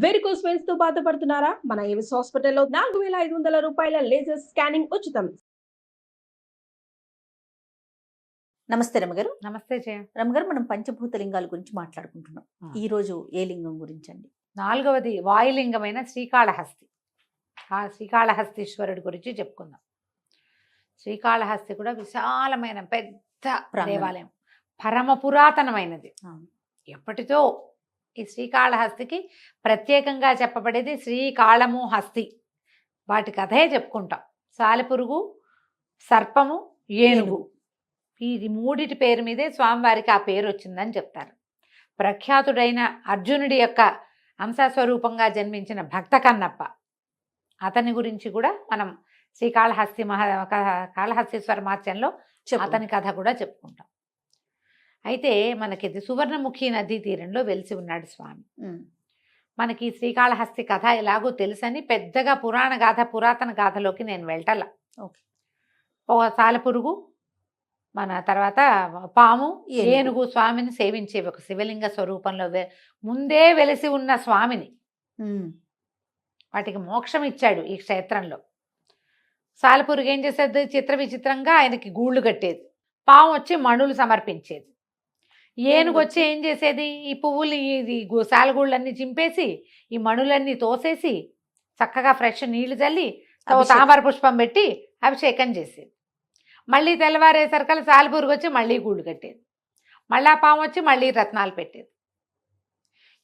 Varicose veins తో బాధపడుతున్నారా? మన ఏవిస్ హాస్పిటల్లో 4,500 రూపాయల లేజర్ స్కానింగ్ ఉచితం. నమస్తే రమగారు. నమస్తే జయ. రమగారు, మనం పంచభూత లింగాల గురించి మాట్లాడుకుంటున్నాం. ఈ రోజు ఏ లింగం గురించి అండి? 4వది వాయులింగమైన శ్రీకాళహస్తి. ఆ శ్రీకాళహస్తీశ్వరుడి గురించి చెప్పుకుందాం. శ్రీకాళహస్తి కూడా విశాలమైన పెద్ద దేవాలయం, పరమ పురాతనమైనది. ఎప్పటితో ఈ శ్రీకాళహస్తికి ప్రత్యేకంగా చెప్పబడేది శ్రీకాళము హస్తి. వాటి కథే చెప్పుకుంటాం. సాలెపురుగు, సర్పము, ఏనుగు, ఈ మూడిటి పేరు మీదే స్వామివారికి ఆ పేరు వచ్చిందని చెప్తారు. ప్రఖ్యాతుడైన అర్జునుడి యొక్క అంశస్వరూపంగా జన్మించిన భక్త కన్నప్ప, అతని గురించి కూడా మనం శ్రీకాళహస్తి కాళహస్తీశ్వర మహత్యంలో అతని కథ కూడా చెప్పుకుంటాం. అయితే మనకి సువర్ణముఖి నదీ తీరంలో వెలిసి ఉన్నాడు స్వామి. మనకి శ్రీకాళహస్తి కథ ఎలాగో తెలుసని పెద్దగా పురాతన గాథలోకి నేను వెళ్ళటలా. ఒక సాలెపురుగు, మన తర్వాత పాము, ఏనుగు స్వామిని సేవించే ఒక శివలింగ స్వరూపంలో ముందే వెలిసి ఉన్న స్వామిని వాటికి మోక్షం ఇచ్చాడు ఈ క్షేత్రంలో. సాలెపురుగు ఏం చేసేది? విచిత్రంగా ఆయనకి గూళ్ళు కట్టేది. పాము వచ్చి మణులు సమర్పించేది. ఏనుగు వచ్చి ఏం చేసేది? ఈ పువ్వులు, ఈ సాలగూళ్ళన్నీ చింపేసి ఈ మణులన్నీ తోసేసి చక్కగా ఫ్రెష్ నీళ్లు చల్లి తామర పుష్పం పెట్టి అభిషేకం చేసేది. మళ్ళీ తెల్లవారేసరికల్ సాలెపురుగు వచ్చి మళ్ళీ గూళ్ళు కట్టేది. మళ్ళా పాము వచ్చి మళ్ళీ రత్నాలు పెట్టేది.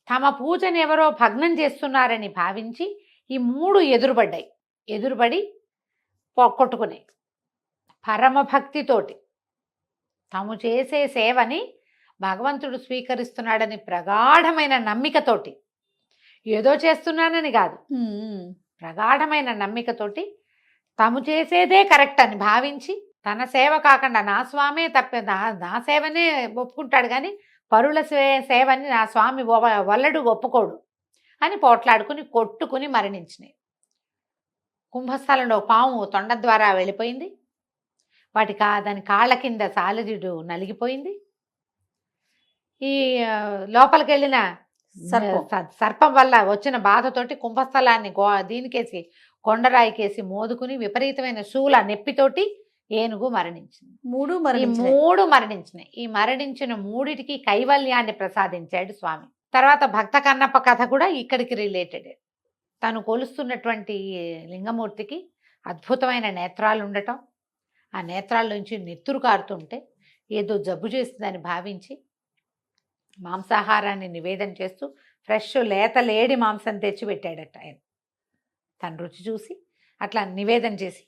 తమ పూజను ఎవరో భగ్నం చేస్తున్నారని భావించి ఈ మూడు ఎదురుబడి కొట్టుకునే పరమభక్తితోటి తాము చేసే సేవని భగవంతుడు స్వీకరిస్తున్నాడని ప్రగాఢమైన నమ్మికతోటి, ఏదో చేస్తున్నానని కాదు, ప్రగాఢమైన నమ్మికతోటి తాము చేసేదే కరెక్ట్ అని భావించి, తన సేవ కాకుండా నా స్వామే నా సేవనే ఒప్పుకుంటాడు కానీ పరుల సేవని నా స్వామి వల్లడు ఒప్పుకోడు అని పోట్లాడుకుని కొట్టుకుని మరణించినాయి. కుంభస్థలంలో పాము తొండ ద్వారా వెళ్ళిపోయింది. దాని కాళ్ళ కింద సాలజుడు నలిగిపోయింది. ఈ లోపలికి వెళ్ళిన సర్పం వల్ల వచ్చిన బాధతోటి కుంభస్థలాన్ని దీనికేసి కొండరాయికేసి మోదుకుని విపరీతమైన శూల నెప్పితోటి ఏనుగు మరణించింది. మూడు మరణించినాయి. ఈ మరణించిన మూడిటికి కైవల్యాన్ని ప్రసాదించాడు స్వామి. తర్వాత భక్త కన్నప్ప కథ కూడా ఇక్కడికి రిలేటెడ్. తను కొలుస్తున్నటువంటి లింగమూర్తికి అద్భుతమైన నేత్రాలు ఉండటం, ఆ నేత్రాల నుంచి నెత్తురు కారుతుంటే ఏదో జబ్బు చేస్తుందని భావించి మాంసాహారాన్ని నివేదన చేస్తూ ఫ్రెష్ లేడి మాంసం తెచ్చి పెట్టాడట ఆయన. తను రుచి చూసి అట్లా నివేదన చేసి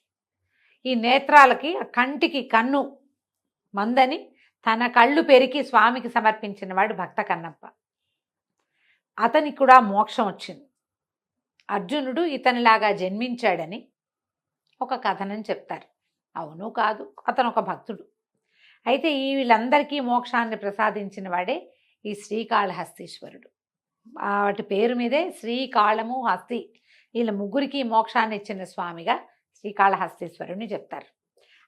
ఈ నేత్రాలకి, కంటికి కన్ను మందని తన కళ్ళు పెరికి స్వామికి సమర్పించిన వాడు భక్త కన్నప్ప. అతనికి కూడా మోక్షం వచ్చింది. అర్జునుడు ఇతనిలాగా జన్మించాడని ఒక కథనం చెప్తారు. అవును కాదు, అతను ఒక భక్తుడు. అయితే వీళ్ళందరికీ మోక్షాన్ని ప్రసాదించిన వాడే ఈ శ్రీకాళహస్తీశ్వరుడు. వాటి పేరు మీదే శ్రీకాళము, హస్తి, వీళ్ళ ముగ్గురికి మోక్షాన్ని ఇచ్చిన స్వామిగా శ్రీకాళహస్తీశ్వరుని చెప్తారు.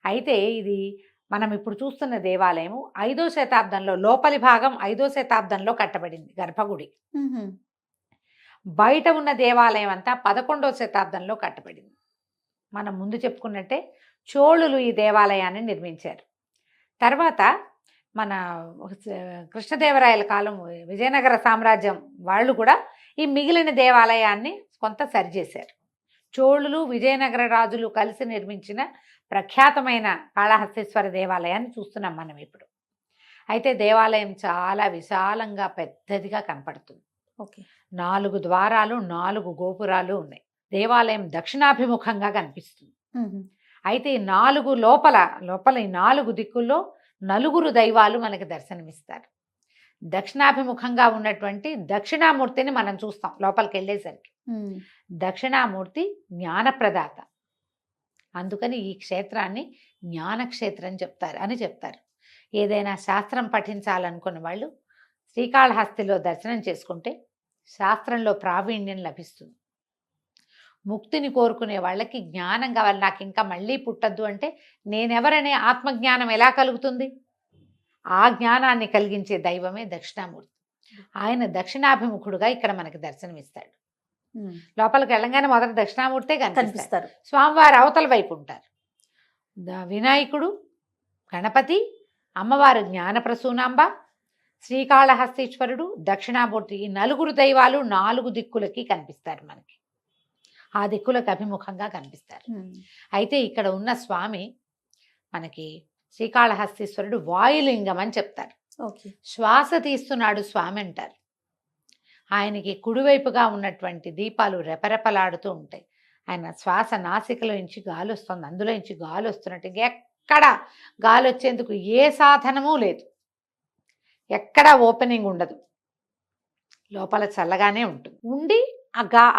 అయితే ఇది మనం ఇప్పుడు చూస్తున్న దేవాలయము 5వ శతాబ్దంలో, లోపలి భాగం 5వ శతాబ్దంలో కట్టబడింది గర్భగుడి. బయట ఉన్న దేవాలయం అంతా 11వ శతాబ్దంలో కట్టబడింది. మనం ముందు చెప్పుకున్నట్టే చోళులు ఈ దేవాలయాన్ని నిర్మించారు. తర్వాత మన కృష్ణదేవరాయల కాలం, విజయనగర సామ్రాజ్యం వాళ్ళు కూడా ఈ మిగిలిన దేవాలయాన్ని కొంత సరిచేశారు. చోళులు, విజయనగర రాజులు కలిసి నిర్మించిన ప్రఖ్యాతమైన కాళహస్తీశ్వర దేవాలయాన్ని చూస్తున్నాం మనం ఇప్పుడు. అయితే దేవాలయం చాలా విశాలంగా పెద్దదిగా కనపడుతుంది. 4 ద్వారాలు, 4 గోపురాలు ఉన్నాయి. దేవాలయం దక్షిణాభిముఖంగా కనిపిస్తుంది. అయితే ఈ 4 లోపల ఈ 4 దిక్కుల్లో 4 దైవాలు మనకి దర్శనమిస్తారు. దక్షిణాభిముఖంగా ఉన్నటువంటి దక్షిణామూర్తిని మనం చూస్తాం లోపలికి వెళ్ళేసరికి. దక్షిణామూర్తి జ్ఞానప్రదాత, అందుకని ఈ క్షేత్రాన్ని జ్ఞానక్షేత్రం చెప్తారు. ఏదైనా శాస్త్రం పఠించాలనుకున్న వాళ్ళు శ్రీకాళహస్తిలో దర్శనం చేసుకుంటే శాస్త్రంలో ప్రావీణ్యం లభిస్తుంది. ముక్తిని కోరుకునే వాళ్ళకి జ్ఞానం కావాలి, నాకు ఇంకా మళ్ళీ పుట్టద్దు అంటే నేనెవరనే ఆత్మజ్ఞానం ఎలా కలుగుతుంది? ఆ జ్ఞానాన్ని కలిగించే దైవమే దక్షిణామూర్తి. ఆయన దక్షిణాభిముఖుడుగా ఇక్కడ మనకి దర్శనమిస్తాడు. లోపలికి వెళ్ళంగానే మొదట దక్షిణామూర్తే కనిపిస్తారు. కనిపిస్తారు. స్వామివారు అవతల వైపు ఉంటారు. వినాయకుడు, గణపతి, అమ్మవారు జ్ఞానప్రసూనాంబ, శ్రీకాళహస్తీశ్వరుడు, దక్షిణామూర్తి, ఈ నలుగురు దైవాలు 4 దిక్కులకి కనిపిస్తారు మనకి. ఆ దిక్కులకు అభిముఖంగా కనిపిస్తారు. అయితే ఇక్కడ ఉన్న స్వామి మనకి శ్రీకాళహస్తీశ్వరుడు వాయులింగం అని చెప్తారు. ఓకే. శ్వాస తీస్తున్నాడు స్వామి అంటారు. ఆయనకి కుడివైపుగా ఉన్నటువంటి దీపాలు రెపరెపలాడుతూ ఉంటాయి. ఆయన శ్వాస నాసికలో నుంచి గాలి వస్తుంది, అందులో నుంచి గాలి వస్తున్నట్టు ఎక్కడ గాలి వచ్చేందుకు ఏ సాధనము లేదు, ఎక్కడ ఓపెనింగ్ ఉండదు, లోపల చల్లగానే ఉంటుంది. ఉండి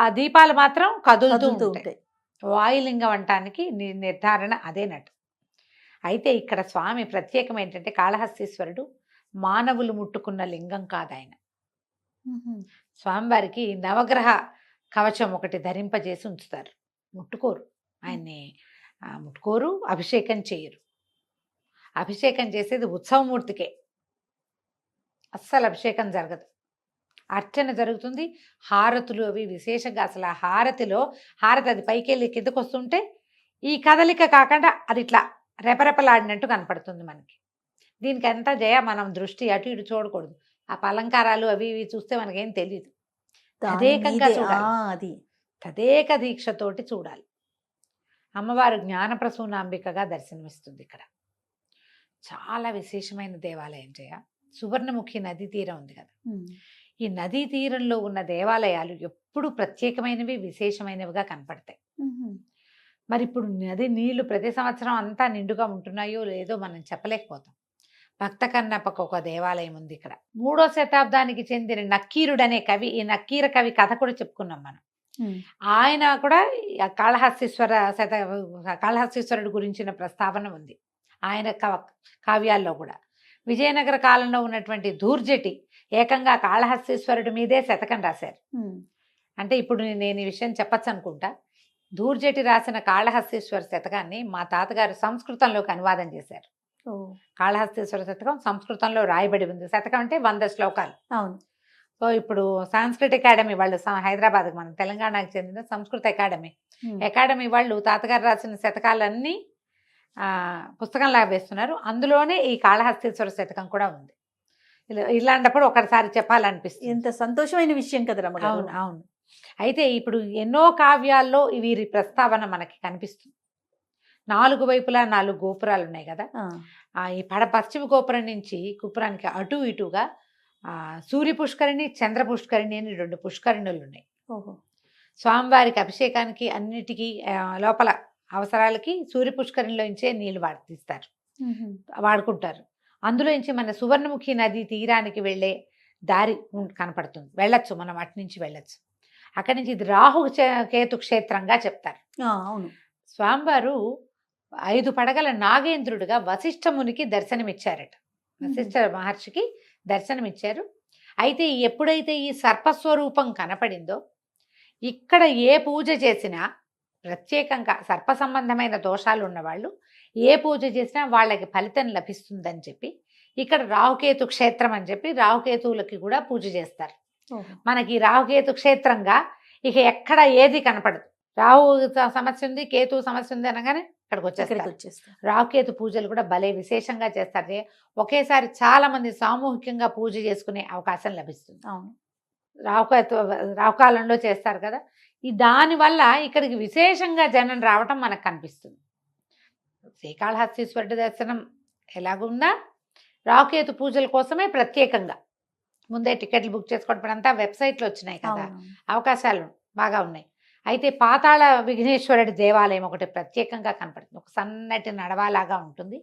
ఆ దీపాలు మాత్రం కదులుతూ ఉంటాయి. వాయులింగం అంటానికి నిర్ధారణ అదేనట్టు. అయితే ఇక్కడ స్వామి ప్రత్యేకం ఏంటంటే కాళహస్తీశ్వరుడు మానవులు ముట్టుకున్న లింగం కాదు ఆయన. స్వామివారికి నవగ్రహ కవచం ఒకటి ధరింపజేసి ఉంచుతారు. ముట్టుకోరు ఆయన్ని, ముట్టుకోరు, అభిషేకం చేయరు. అభిషేకం చేసేది ఉత్సవమూర్తికే, అస్సలు అభిషేకం జరగదు. అర్చన జరుగుతుంది, హారతులు అవి విశేషంగా. అసలు ఆ హారతిలో హారతి అది పైకి వెళ్ళి కిందకు వస్తుంటే ఈ కదలిక కాకుండా అది ఇట్లా రెపరెపలాడినట్టు కనపడుతుంది మనకి. దీనికి అంతా మనం దృష్టి అటు ఇటు చూడకూడదు. ఆ అలంకారాలు అవి ఇవి చూస్తే మనకేం తెలియదు. తదేకంగా చూడాలి, అది తదేక దీక్షతోటి చూడాలి. అమ్మవారు జ్ఞానప్రసూనాంబికగా దర్శనమిస్తుంది ఇక్కడ. చాలా విశేషమైన దేవాలయం సువర్ణముఖి నదీ తీరం ఉంది కదా, ఈ నదీ తీరంలో ఉన్న దేవాలయాలు ఎప్పుడు ప్రత్యేకమైనవి, విశేషమైనవిగా కనపడతాయి. మరి ఇప్పుడు నది నీళ్లు ప్రతి సంవత్సరం అంతా నిండుగా ఉంటున్నాయో లేదో మనం చెప్పలేకపోతాం. భక్త కన్నప్పకు ఒక దేవాలయం ఉంది ఇక్కడ. 3వ శతాబ్దానికి చెందిన నక్కీరుడనే కవి, ఈ నక్కీర కవి కథ కూడా చెప్పుకున్నాం మనం. ఆయన కూడా కాళహస్తీశ్వరుడు గురించిన ప్రస్తావన ఉంది ఆయన కావ్యాల్లో కూడా. విజయనగర కాలంలో ఉన్నటువంటి దూర్జటి ఏకంగా కాళహస్తీశ్వరుడి మీదే శతకం రాశారు. అంటే ఇప్పుడు నేను ఈ విషయం చెప్పచ్చు అనుకుంటా. దూర్జటి రాసిన కాళహస్తీశ్వర శతకాన్ని మా తాతగారు సంస్కృతంలోకి అనువాదం చేశారు. కాళహస్తీశ్వర శతకం సంస్కృతంలో రాయబడి ఉంది. శతకం అంటే 100 శ్లోకాలు. అవును. సో ఇప్పుడు సంస్కృత అకాడమీ వాళ్ళు, హైదరాబాద్ మన తెలంగాణకు చెందిన సంస్కృత అకాడమీ వాళ్ళు తాతగారు రాసిన శతకాలన్నీ పుస్తకంలాగా వేస్తున్నారు. అందులోనే ఈ కాళహస్తీశ్వర శతకం కూడా ఉంది. ఇలాంటప్పుడు ఒకసారి చెప్పాలనిపిస్తుంది. ఎంత సంతోషమైన విషయం కదా రమగారు. అవును అవును. అయితే ఇప్పుడు ఎన్నో కావ్యాల్లో వీరి ప్రస్తావన మనకి కనిపిస్తుంది. 4 వైపులా 4 గోపురాలు ఉన్నాయి కదా. ఈ పశ్చిమ గోపురం నుంచి కుపురానికి అటు ఇటుగా సూర్య పుష్కరిణి, చంద్ర పుష్కరిణి అని 2 పుష్కరిణులు ఉన్నాయి. స్వామివారికి అభిషేకానికి అన్నిటికీ లోపల అవసరాలకి సూర్య పుష్కరిణిలో నుంచే నీళ్లు వాడుకుంటారు. అందులో నుంచి మన సువర్ణముఖి నది తీరానికి వెళ్ళే దారి కనపడుతుంది. వెళ్ళొచ్చు, మనం అటు నుంచి వెళ్ళొచ్చు. అక్కడి నుంచి ఇది రాహు కేతు క్షేత్రంగా చెప్తారు. అవును. స్వామివారు 5 పడగల నాగేంద్రుడిగా వశిష్ఠమునికి దర్శనమిచ్చారట. వశిష్ఠ మహర్షికి దర్శనమిచ్చారు. అయితే ఎప్పుడైతే ఈ సర్పస్వరూపం కనపడిందో, ఇక్కడ ఏ పూజ చేసినా ప్రత్యేకంగా సర్ప సంబంధమైన దోషాలు ఉన్నవాళ్ళు ఏ పూజ చేసినా వాళ్ళకి ఫలితం లభిస్తుందని చెప్పి ఇక్కడ రాహుకేతు క్షేత్రం అని చెప్పి రాహుకేతువులకి కూడా పూజ చేస్తారు. మనకి రాహుకేతు క్షేత్రంగా ఇక ఎక్కడ ఏది కనపడదు. రాహు సమస్య ఉంది, కేతు సమస్య ఉంది అనగానే ఇక్కడికి వచ్చేస్తారు. రాహుకేతు పూజలు కూడా భలే విశేషంగా చేస్తారు. ఒకేసారి చాలా మంది సామూహికంగా పూజ చేసుకునే అవకాశం లభిస్తుంది. అవును. రాహుకాలంలో చేస్తారు కదా. దానివల్ల ఇక్కడికి విశేషంగా జనం రావటం మనకు కనిపిస్తుంది. శ్రీకాళహస్తీశ్వరుడి దర్శనం ఎలాగుందా, రాహుకేతు పూజల కోసమే ప్రత్యేకంగా ముందే టికెట్లు బుక్ చేసుకోవడం అంతా వెబ్సైట్లో వచ్చినాయి కదా, అవకాశాలు బాగా ఉన్నాయి. అయితే పాతాళ విఘ్నేశ్వరుడి దేవాలయం ఒకటి ప్రత్యేకంగా కనపడుతుంది. ఒక సన్నటి నడవాలాగా ఉంటుంది.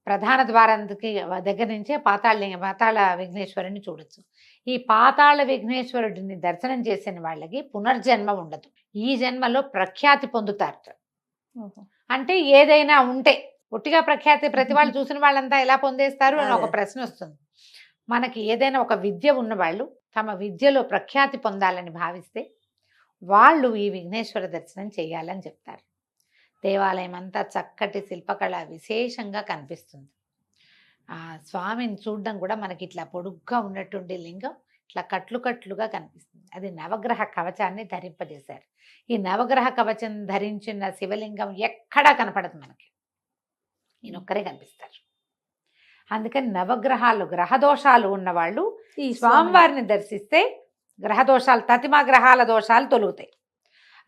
ప్రధాన ద్వారానికి దగ్గర నుంచే పాతాళ విఘ్నేశ్వరుని చూడొచ్చు. ఈ పాతాళ విఘ్నేశ్వరుడిని దర్శనం చేసిన వాళ్ళకి పునర్జన్మ ఉండదు. ఈ జన్మలో ప్రఖ్యాతి పొందుతారు. అంటే ఏదైనా ఉంటే ఒట్టిగా ప్రఖ్యాతి ప్రతి వాళ్ళు చూసిన వాళ్ళంతా ఎలా పొందేస్తారు అని ఒక ప్రశ్న వస్తుంది. మనకి ఏదైనా ఒక విద్య ఉన్నవాళ్ళు తమ విద్యలో ప్రఖ్యాతి పొందాలని భావిస్తే వాళ్ళు ఈ విఘ్నేశ్వర దర్శనం చేయాలని చెప్తారు. దేవాలయం అంతా చక్కటి శిల్పకళ విశేషంగా కనిపిస్తుంది. ఆ స్వామిని చూడడం కూడా మనకి ఇట్లా పొడుగ్గా ఉన్నటువంటి లింగం ఇట్లా కట్లు కట్లుగా కనిపిస్తుంది. అది నవగ్రహ కవచాన్ని ధరింపజేశారు. ఈ నవగ్రహ కవచం ధరించిన శివలింగం ఎక్కడా కనపడదు మనకి, ఈయనొక్కరే కనిపిస్తారు. అందుకని నవగ్రహాలు గ్రహదోషాలు ఉన్నవాళ్ళు ఈ స్వామివారిని దర్శిస్తే గ్రహదోషాలు, తతిమా గ్రహాల దోషాలు తొలుగుతాయి.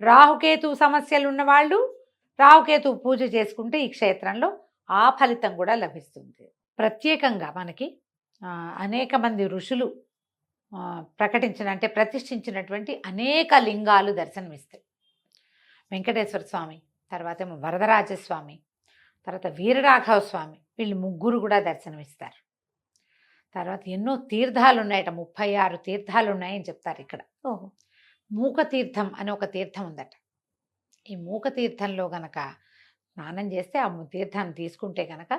రాహుకేతు సమస్యలు ఉన్నవాళ్ళు రాహుకేతు పూజ చేసుకుంటే ఈ క్షేత్రంలో ఆ ఫలితం కూడా లభిస్తుంది. ప్రత్యేకంగా మనకి అనేక మంది ఋషులు ప్రతిష్ఠించినటువంటి అనేక లింగాలు దర్శనమిస్తాయి. వెంకటేశ్వర స్వామి, తర్వాత ఏమో వరదరాజస్వామి, తర్వాత వీరరాఘవ స్వామి, వీళ్ళు ముగ్గురు కూడా దర్శనమిస్తారు. తర్వాత ఎన్నో తీర్థాలు ఉన్నాయట, 36 తీర్థాలు ఉన్నాయని చెప్తారు ఇక్కడ. ఓహో. మూక తీర్థం అని ఒక తీర్థం ఉందట. ఈ మూక తీర్థంలో గనక స్నానం చేస్తే, ఆ తీర్థాన్ని తీసుకుంటే గనక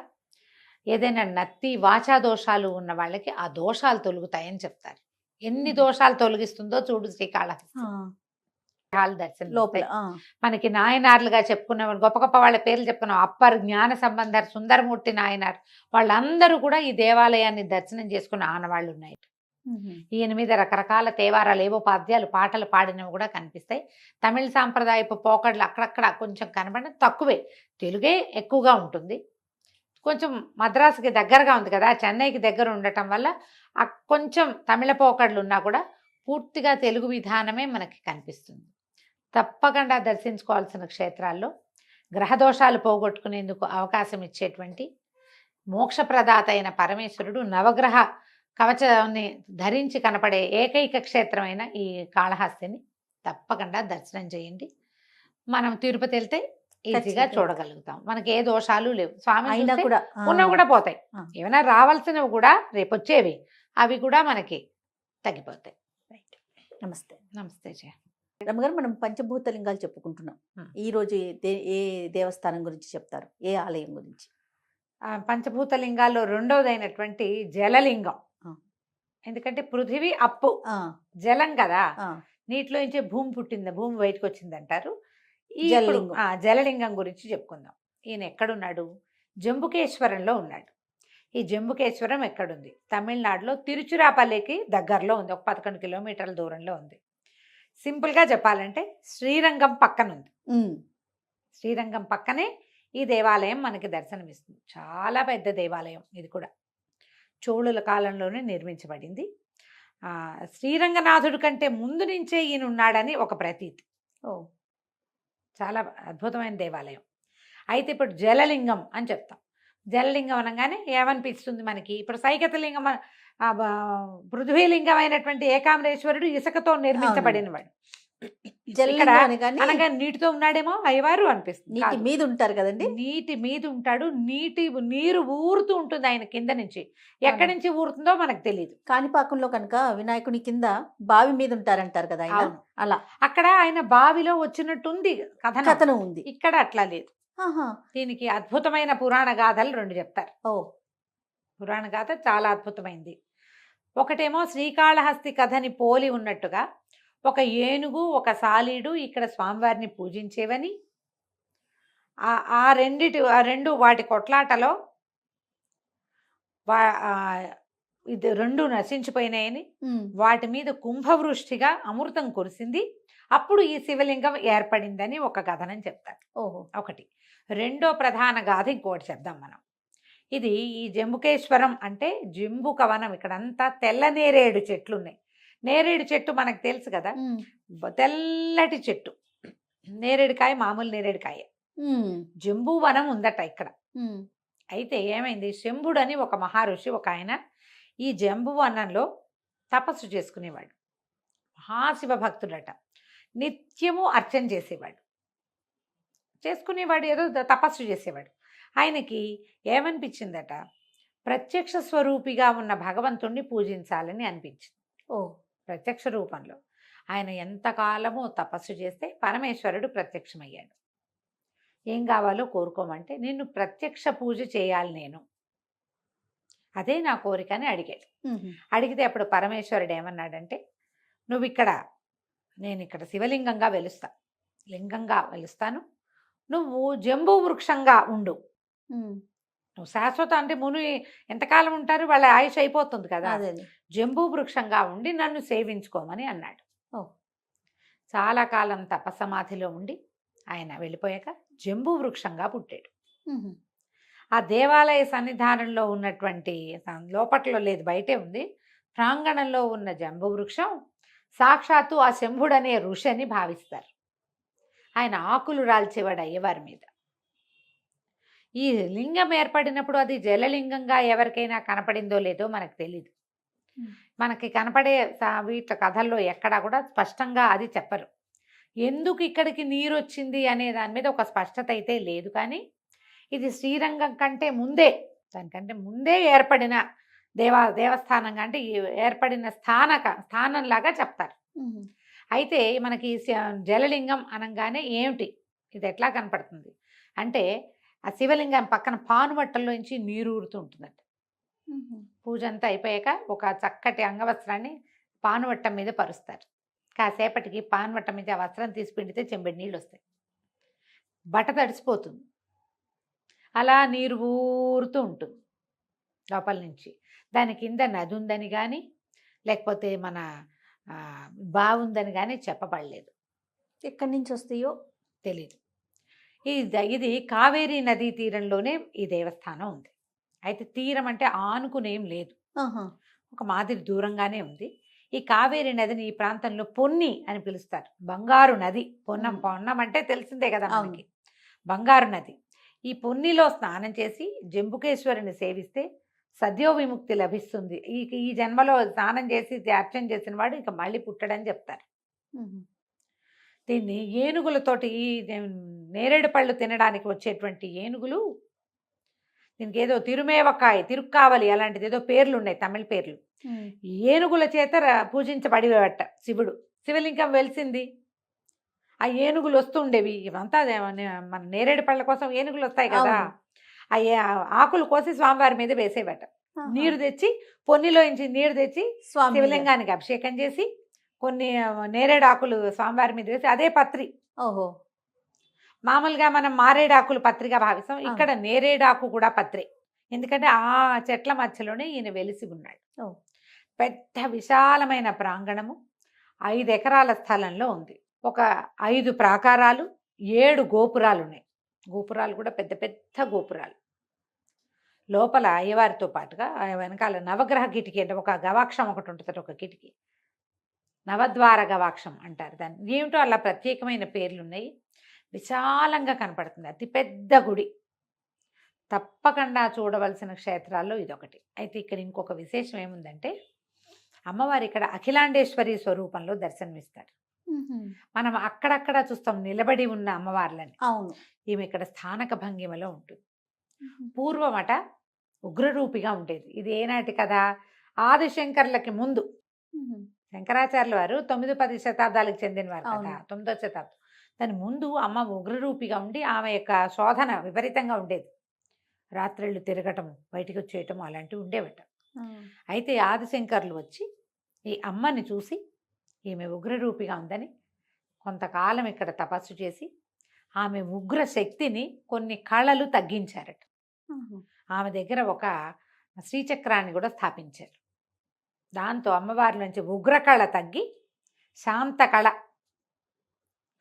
ఏదైనా నత్తి వాచా దోషాలు ఉన్న వాళ్ళకి ఆ దోషాలు తొలుగుతాయని చెప్తారు. ఎన్ని దోషాలు తొలగిస్తుందో చూడు శ్రీకాళహస్తి. దర్శనం లోపల మనకి నాయనార్లుగా చెప్పుకున్న గొప్ప గొప్ప వాళ్ళ పేర్లు చెప్పుకున్నాం. అప్పర్ జ్ఞాన సంబంధర్, సుందరమూర్తి నాయనార్, వాళ్ళందరూ కూడా ఈ దేవాలయాన్ని దర్శనం చేసుకున్న ఆనవాళ్ళు ఉన్నాయి. ఈయన మీద రకరకాల తేవారాలు, ఏవో పద్యాలు పాటలు పాడినవి కూడా కనిపిస్తాయి. తమిళ సాంప్రదాయపు పోకడలు అక్కడక్కడ కొంచెం కనబడిన తక్కువే, తెలుగే ఎక్కువగా ఉంటుంది. కొంచెం మద్రాసుకి దగ్గరగా ఉంది కదా, చెన్నైకి దగ్గర ఉండటం వల్ల కొంచెం తమిళ పోకడలు ఉన్నా కూడా పూర్తిగా తెలుగు విధానమే మనకి కనిపిస్తుంది. తప్పకుండా దర్శించుకోవాల్సిన క్షేత్రాల్లో గ్రహదోషాలు పోగొట్టుకునేందుకు అవకాశం ఇచ్చేటువంటి మోక్షప్రదాత అయిన పరమేశ్వరుడు నవగ్రహ కవచాన్ని ధరించి కనపడే ఏకైక క్షేత్రమైన ఈ కాళహస్తిని తప్పకుండా దర్శనం చేయండి. మనం తిరుపతి వెళ్తే ఈజీగా చూడగలుగుతాం. మనకి ఏ దోషాలు లేవు. స్వామి ఉన్నవి కూడా పోతాయి. ఏమైనా రావాల్సినవి కూడా రేపు వచ్చేవి, అవి కూడా మనకి తగ్గిపోతాయి. నమస్తే. నమస్తే జయ. రమ్మగారు, మనం పంచభూతలింగాలు చెప్పుకుంటున్నాం. ఈ రోజు ఏ దేవస్థానం గురించి చెప్తారు, ఏ ఆలయం గురించి? పంచభూతలింగాల్లో రెండవదైనటువంటి జలలింగం. ఎందుకంటే పృథివీ అప్పు, జలం కదా, నీటిలో నుంచి భూమి పుట్టింది, భూమి బయటకు వచ్చింది అంటారు. ఈ జలలింగం గురించి చెప్పుకుందాం. ఈయన ఎక్కడున్నాడు? జంబుకేశ్వరంలో ఉన్నాడు. ఈ జంబుకేశ్వరం ఎక్కడుంది? తమిళనాడులో తిరుచిరాపల్లికి దగ్గరలో ఉంది, ఒక 11 కిలోమీటర్ల దూరంలో ఉంది. సింపుల్గా చెప్పాలంటే శ్రీరంగం పక్కన ఉంది. శ్రీరంగం పక్కనే ఈ దేవాలయం మనకి దర్శనమిస్తుంది. చాలా పెద్ద దేవాలయం ఇది కూడా. చోళుల కాలంలోనే నిర్మించబడింది. శ్రీరంగనాథుడి కంటే ముందు నుంచే ఈయన ఉన్నాడని ఒక ప్రతీతి. చాలా అద్భుతమైన దేవాలయం. అయితే ఇప్పుడు జలలింగం అని చెప్తాం. జలలింగం అనగానే ఏమనిపిస్తుంది మనకి? ఇప్పుడు సైకత లింగం, పృథ్వీలింగం అయినటువంటి ఏకాంబరేశ్వరుడు ఇసుకతో నిర్మించబడిన వాడు. అనగా నీటితో ఉన్నాడేమో అయ్యవారు అనిపిస్తుంది. నీటి మీద ఉంటారు కదండి. నీటి మీద ఉంటాడు. నీరు ఊరుతూ ఉంటుంది ఆయన కింద నుంచి. ఎక్కడి నుంచి ఊరుతుందో మనకు తెలియదు. కాణిపాకంలో కనుక వినాయకుని కింద బావి మీద ఉంటారంటారు కదా ఆయన. అలా అక్కడ ఆయన బావిలో వచ్చినట్టుంది కథనం ఉంది. ఇక్కడ అట్లా లేదు. దీనికి అద్భుతమైన పురాణ గాథలు 2 చెప్తారు. పురాణ గాథ చాలా అద్భుతమైంది. ఒకటేమో శ్రీకాళహస్తి కథని పోలి ఉన్నట్టుగా ఒక ఏనుగు, ఒక సాలీడు ఇక్కడ స్వామివారిని పూజించేవని, ఆ రెండు వాటి కొట్లాటలో ఇది 2 నశించిపోయినాయని, వాటి మీద కుంభవృష్టిగా అమృతం కురిసింది, అప్పుడు ఈ శివలింగం ఏర్పడిందని ఒక కథనం చెప్తారు. ఒకటి. రెండో ప్రధాన గాథ ఇంకోటి చెప్దాం మనం. ఇది ఈ జంబుకేశ్వరం అంటే జంబుక వనం. ఇక్కడంతా తెల్ల నేరేడు చెట్లు ఉన్నాయి. నేరేడు చెట్టు మనకు తెలుసు కదా, తెల్లటి చెట్టు, నేరేడుకాయ, మామూలు నేరేడుకాయ. జంబు వనం ఉందట ఇక్కడ. అయితే ఏమైంది, శంభుడు అని ఒక మహర్షి, ఒక ఆయన ఈ జంబు వనంలో తపస్సు చేసుకునేవాడు. మహాశివ భక్తుడట. నిత్యము అర్చన చేసుకునేవాడు, ఏదో తపస్సు చేసేవాడు. ఆయనకి ఏమనిపించిందట, ప్రత్యక్ష స్వరూపిగా ఉన్న భగవంతుణ్ణి పూజించాలని అనిపించింది. ప్రత్యక్ష రూపంలో ఆయన ఎంతకాలమో తపస్సు చేస్తే పరమేశ్వరుడు ప్రత్యక్షమయ్యాడు. ఏం కావాలో కోరుకోమంటే, నిన్ను ప్రత్యక్ష పూజ చేయాలి నేను, అదే నా కోరిక అని అడిగాడు. అడిగితే అప్పుడు పరమేశ్వరుడు ఏమన్నాడంటే, నేను ఇక్కడ శివలింగంగా లింగంగా వెలుస్తాను, నువ్వు జంబు వృక్షంగా ఉండు, నువ్వు శాశ్వత అంటే ముని ఎంతకాలం ఉంటారు, వాళ్ళ ఆయుష్ అయిపోతుంది కదా. అదే జంబూ వృక్షంగా ఉండి నన్ను సేవించుకోమని అన్నాడు. ఓ. చాలా కాలం తపసమాధిలో ఉండి ఆయన వెళ్ళిపోయాక జంబూ వృక్షంగా పుట్టాడు. ఆ దేవాలయ సన్నిధానంలో ఉన్నటువంటి లోపట్లో లేదు, బయటే ఉంది, ప్రాంగణంలో ఉన్న జంబూ వృక్షం సాక్షాత్తు ఆ శంభుడనే ఋషి అని భావిస్తారు. ఆయన ఆకులు రాల్చేవాడు అయ్యవారి మీద. ఈ లింగం ఏర్పడినప్పుడు అది జలలింగంగా ఎవరికైనా కనపడిందో లేదో మనకు తెలీదు. మనకి కనపడే వీటి కథల్లో ఎక్కడా కూడా స్పష్టంగా అది చెప్పరు. ఎందుకు ఇక్కడికి నీరు వచ్చింది అనే దాని మీద ఒక స్పష్టత అయితే లేదు. కానీ ఇది శ్రీరంగం కంటే ముందే, దానికంటే ముందే ఏర్పడిన దేవస్థానంగా, అంటే ఏర్పడిన స్థానంలాగా చెప్తారు. అయితే మనకి జలలింగం అనగానే ఏమిటి, ఇది ఎట్లా కనపడుతుంది అంటే, ఆ శివలింగం పక్కన పానువట్టల్లోంచి నీరు ఊరుతూ ఉంటుందంట. పూజ అంతా అయిపోయాక ఒక చక్కటి అంగవస్త్రాన్ని పానువట్టం మీద పరుస్తారు. కాసేపటికి పానువట్టం మీద ఆ వస్త్రం తీసి పిండితే చెంబెడి నీళ్ళు వస్తాయి. బట్ట తడిసిపోతుంది. అలా నీరు ఊరుతూ ఉంటుంది లోపల నుంచి. దాని కింద నది ఉందని కానీ లేకపోతే మన బాగుందని కానీ చెప్పబడలేదు. ఎక్కడి నుంచి వస్తాయో తెలియదు. ఇది కావేరీ నదీ తీరంలోనే ఈ దేవస్థానం ఉంది. అయితే తీరం అంటే ఆనుకునేం లేదు, ఒక మాదిరి దూరంగానే ఉంది. ఈ కావేరీ నదిని ఈ ప్రాంతంలో పొన్ని అని పిలుస్తారు. బంగారు నది. పొన్నం అంటే తెలిసిందే కదా మనకి, బంగారు నది. ఈ పొన్నిలో స్నానం చేసి జంబుకేశ్వరిని సేవిస్తే సద్యో విముక్తి లభిస్తుంది. ఈ జన్మలో స్నానం చేసి అర్చన చేసిన వాడు ఇక మళ్ళీ పుట్టడని చెప్తారు. దీన్ని ఏనుగులతోటి, నేరేడు పళ్ళు తినడానికి వచ్చేటువంటి ఏనుగులు, దీనికి ఏదో తిరుక్కావలి అలాంటిది ఏదో పేర్లు ఉన్నాయి, తమిళ పేర్లు. ఏనుగుల చేత పూజించబడివట శివుడు. శివలింగం వెలిసింది, ఆ ఏనుగులు వస్తుండేవి. ఇవంతా మన నేరేడు పళ్ళ కోసం ఏనుగులు వస్తాయి కదా, ఆ ఆకులు కోసి స్వామివారి మీద వేసేవట. నీరు తెచ్చి పొన్నిలోంచి నీరు తెచ్చి శివలింగానికి అభిషేకం చేసి కొన్ని నేరేడు ఆకులు స్వామివారి మీద వేసి, అదే పత్రి. ఓహో. మామూలుగా మనం మారేడాకులు పత్రిగా భావిస్తాం, ఇక్కడ నేరేడాకు కూడా పత్రే. ఎందుకంటే ఆ చెట్ల మధ్యలోనే ఈయన వెలిసి ఉన్నాడు. పెద్ద విశాలమైన ప్రాంగణము 5 ఎకరాల స్థలంలో ఉంది. ఒక 5 ప్రాకారాలు, 7 గోపురాలు ఉన్నాయి. గోపురాలు కూడా పెద్ద పెద్ద గోపురాలు. లోపల అయ్యవారితో పాటుగా వెనకాల నవగ్రహ కిటికీ అంటే ఒక గవాక్షం ఒకటి ఉంటుంది, ఒక కిటికీ, నవద్వార గవాక్షం అంటారు దాన్ని. ఏమిటో అలా ప్రత్యేకమైన పేర్లు ఉన్నాయి. విశాలంగా కనపడుతుంది, అతి పెద్ద గుడి. తప్పకుండా చూడవలసిన క్షేత్రాల్లో ఇదొకటి. అయితే ఇక్కడ ఇంకొక విశేషం ఏముందంటే, అమ్మవారు ఇక్కడ అఖిలాండేశ్వరి స్వరూపంలో దర్శనమిస్తారు. మనం అక్కడక్కడ చూస్తాం నిలబడి ఉన్న అమ్మవార్లని. అవును. ఈమె ఇక్కడ స్థానక భంగిమలో ఉంటుంది. పూర్వమట ఉగ్రరూపిగా ఉండేది. ఇది ఏనాటి కదా, ఆదిశంకర్లకి ముందు. శంకరాచార్యుల వారు 9-10 శతాబ్దాలకు చెందినవారు కదా, 9వ శతాబ్దం. దాని ముందు అమ్మ ఉగ్రరూపిగా ఉండి ఆమె యొక్క శోధన విపరీతంగా ఉండేది. రాత్రిళ్ళు తిరగటము, బయటికి వచ్చేయటము అలాంటివి ఉండేవట. అయితే ఆదిశంకర్లు వచ్చి ఈ అమ్మని చూసి ఈమె ఉగ్రరూపిగా ఉందని కొంతకాలం ఇక్కడ తపస్సు చేసి ఆమె ఉగ్ర శక్తిని కొన్ని కళలు తగ్గించారట. ఆమె దగ్గర ఒక శ్రీచక్రాన్ని కూడా స్థాపించారు. దాంతో అమ్మవారి నుంచి ఉగ్రకళ తగ్గి శాంత కళ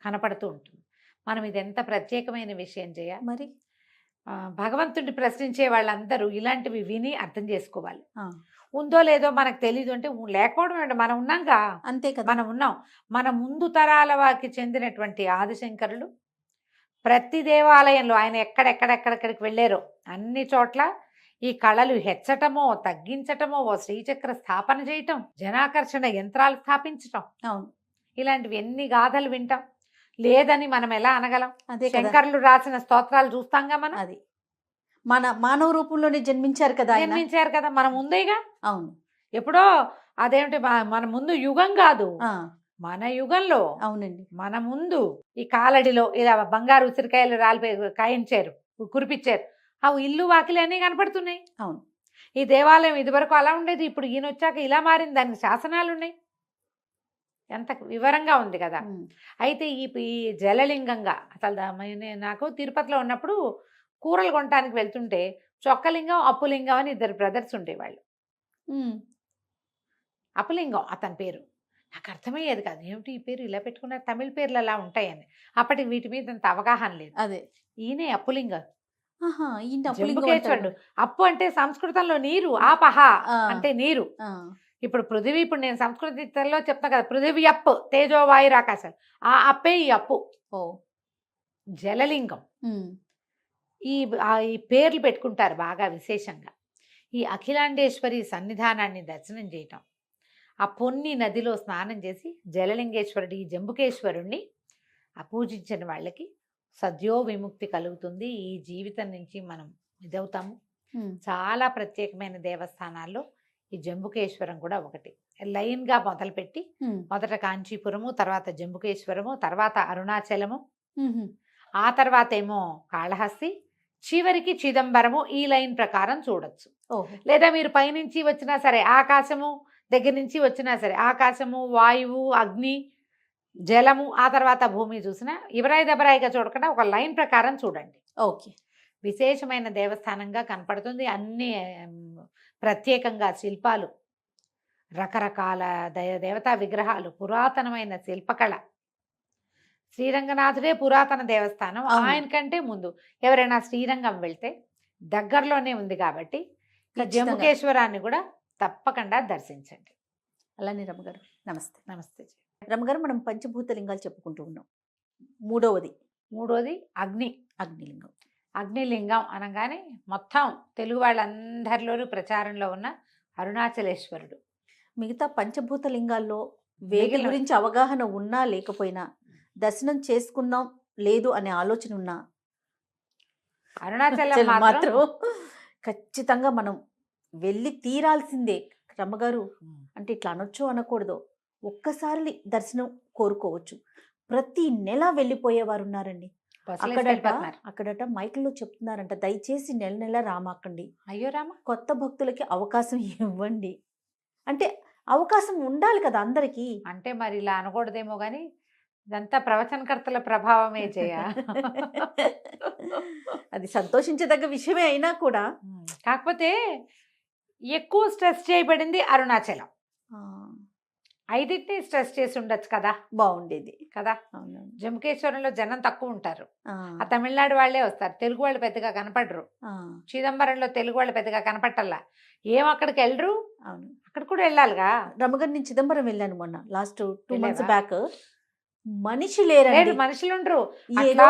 కనపడుతూ ఉంటుంది. మనం ఇది ఎంత ప్రత్యేకమైన విషయం చేయాలి. మరి భగవంతుడిని ప్రశ్నించే వాళ్ళందరూ ఇలాంటివి విని అర్థం చేసుకోవాలి. ఉందో లేదో మనకు తెలీదు అంటే లేకపోవడం అంటే మనం ఉన్నాంగా, అంతే కదా. మనం ఉన్నాం. మన ముందు తరాల వారికి చెందినటువంటి ఆదిశంకరులు ప్రతి దేవాలయంలో ఆయన ఎక్కడెక్కడికి వెళ్ళారో అన్ని చోట్ల ఈ కళలు హెచ్చటమో తగ్గించటమో, ఓ శ్రీచక్ర స్థాపన చేయటం, జనాకర్షణ యంత్రాలు స్థాపించటం, అవును, ఇలాంటివి ఎన్ని గాథలు వింటాం. లేదని మనం ఎలా అనగలం? అదే శంకర్లు రాసిన స్తోత్రాలు చూస్తాంగా మనం. అది మన మానవ రూపంలోనే జన్మించారు కదా, జన్మించారు కదా, మన ముందేగా. అవును, ఎప్పుడో అదేమిటి మన ముందు యుగం కాదు, మన యుగంలో. అవునండి, మన ముందు ఈ కాలడిలో ఇలా బంగారు ఉసిరికాయలు రాలిపోయి కాయించారు, కురిపించారు. అవి ఇల్లు వాకిలి అన్నీ కనపడుతున్నాయి. అవును. ఈ దేవాలయం ఇదివరకు అలా ఉండేది, ఇప్పుడు ఈయన వచ్చాక ఇలా మారింది, దానికి శాసనాలు ఉన్నాయి. ఎంత వివరంగా ఉంది కదా. అయితే ఈ జలలింగంగా అసలు నాకు తిరుపతిలో ఉన్నప్పుడు కూరలు కొనడానికి వెళ్తుంటే చొక్కలింగం అప్పులింగం అని ఇద్దరు బ్రదర్స్ ఉండేవాళ్ళు. అప్పులింగం అతని పేరు. నాకు అర్థమయ్యేది కాదు, ఏమిటి ఈ పేరు ఇలా పెట్టుకున్నారు, తమిళ పేర్లు అలా ఉంటాయని. అప్పటికి వీటి మీద అంత అవగాహన లేదు. అదే ఈయనే అప్పులింగం, ఈయన జంబుకేశ్వరుడు. అప్పు అంటే సంస్కృతంలో నీరు, ఆపహ అంటే నీరు. ఇప్పుడు పృథివీ, ఇప్పుడు నేను సంస్కృతిలో చెప్తా కదా, పృథివీ అప్పు తేజోవాయు ఆకాశం, ఆ అప్పే ఈ అప్పు. జలలింగం. ఈ పేర్లు పెట్టుకుంటారు బాగా విశేషంగా. ఈ అఖిలాండేశ్వరి సన్నిధానాన్ని దర్శనం చేయటం, ఆ పొన్ని నదిలో స్నానం చేసి జలలింగేశ్వరుడు ఈ జంబుకేశ్వరుణ్ణి పూజించిన వాళ్ళకి సద్యో విముక్తి కలుగుతుంది. ఈ జీవితం నుంచి మనం ఇదవుతాము. చాలా ప్రత్యేకమైన దేవస్థానాల్లో ఈ జంబుకేశ్వరం కూడా ఒకటి. లైన్గా మొదలుపెట్టి మొదట కాంచీపురము, తర్వాత జంబుకేశ్వరము, తర్వాత అరుణాచలము, ఆ తర్వాత ఏమో కాళహస్తి, చివరికి చిదంబరము. ఈ లైన్ ప్రకారం చూడొచ్చు. లేదా మీరు పైనుంచి వచ్చినా సరే, ఆకాశము దగ్గర నుంచి వచ్చినా సరే, ఆకాశము, వాయువు, అగ్ని, జలము, ఆ తర్వాత భూమి చూసినా ఇవరాయి దబరాయిగా చూడకుండా ఒక లైన్ ప్రకారం చూడండి. ఓకే. విశేషమైన దేవస్థానంగా కనపడుతుంది. అన్ని ప్రత్యేకంగా శిల్పాలు, రకరకాల దేవతా విగ్రహాలు, పురాతనమైన శిల్పకళ. శ్రీరంగనాథుడే పురాతన దేవస్థానం. ఆయన కంటే ముందు ఎవరైనా శ్రీరంగం వెళ్తే దగ్గరలోనే ఉంది కాబట్టి జంబుకేశ్వరాన్ని కూడా తప్పకుండా దర్శించండి. అలానే రమ్మగారు నమస్తే. నమస్తే రమ్మగారు, మనం పంచభూత లింగాలు చెప్పుకుంటూ ఉన్నాం. మూడోది అగ్నిలింగం. అగ్నిలింగం అనగానే మొత్తం తెలుగు వాళ్ళందరిలోనూ ప్రచారంలో ఉన్న అరుణాచలేశ్వరుడు. మిగతా పంచభూత లింగాల్లో వేగి గురించి అవగాహన ఉన్నా లేకపోయినా, దర్శనం చేసుకున్నాం లేదు అనే ఆలోచన ఉన్నా, అరుణాచలం మాత్రం ఖచ్చితంగా మనం వెళ్ళి తీరాల్సిందే. రమ్మగారు అంటే ఇట్లా అనొచ్చు అనకూడదు, ఒక్కసారి దర్శనం కోరుకోవచ్చు. ప్రతి నెల వెళ్ళిపోయేవారు ఉన్నారండి. అక్కడట మైకుల్లో చెప్తున్నారంట, దయచేసి నెల నెల రామాకండి, అయ్యో రామ, కొత్త భక్తులకి అవకాశం ఇవ్వండి. అంటే అవకాశం ఉండాలి కదా అందరికీ. అంటే మరి ఇలా అనకూడదేమో కానీ ఇదంతా ప్రవచనకర్తల ప్రభావమే చేయ. అది సంతోషించదగ్గ విషయమే అయినా కూడా, కాకపోతే ఎక్కువ స్ట్రెస్ చేయబడింది అరుణాచలం. ఐదింటిని స్ట్రెస్ చేసి ఉండొచ్చు కదా, బాగుండేది కదా. జంబుకేశ్వరంలో జనం తక్కువ ఉంటారు, ఆ తమిళనాడు వాళ్ళే వస్తారు, తెలుగు వాళ్ళు పెద్దగా కనపడరు. చిదంబరంలో తెలుగు వాళ్ళు పెద్దగా కనపట్టల్లా, ఏం అక్కడికి వెళ్ళరు. అవును, అక్కడ కూడా వెళ్ళాలిగా. రమ్మగారు, నేను చిదంబరం వెళ్ళాను మొన్న, లాస్ట్ 2 months బ్యాక్. మనిషి లేరు, మనుషులు ఉండరు, ఏదో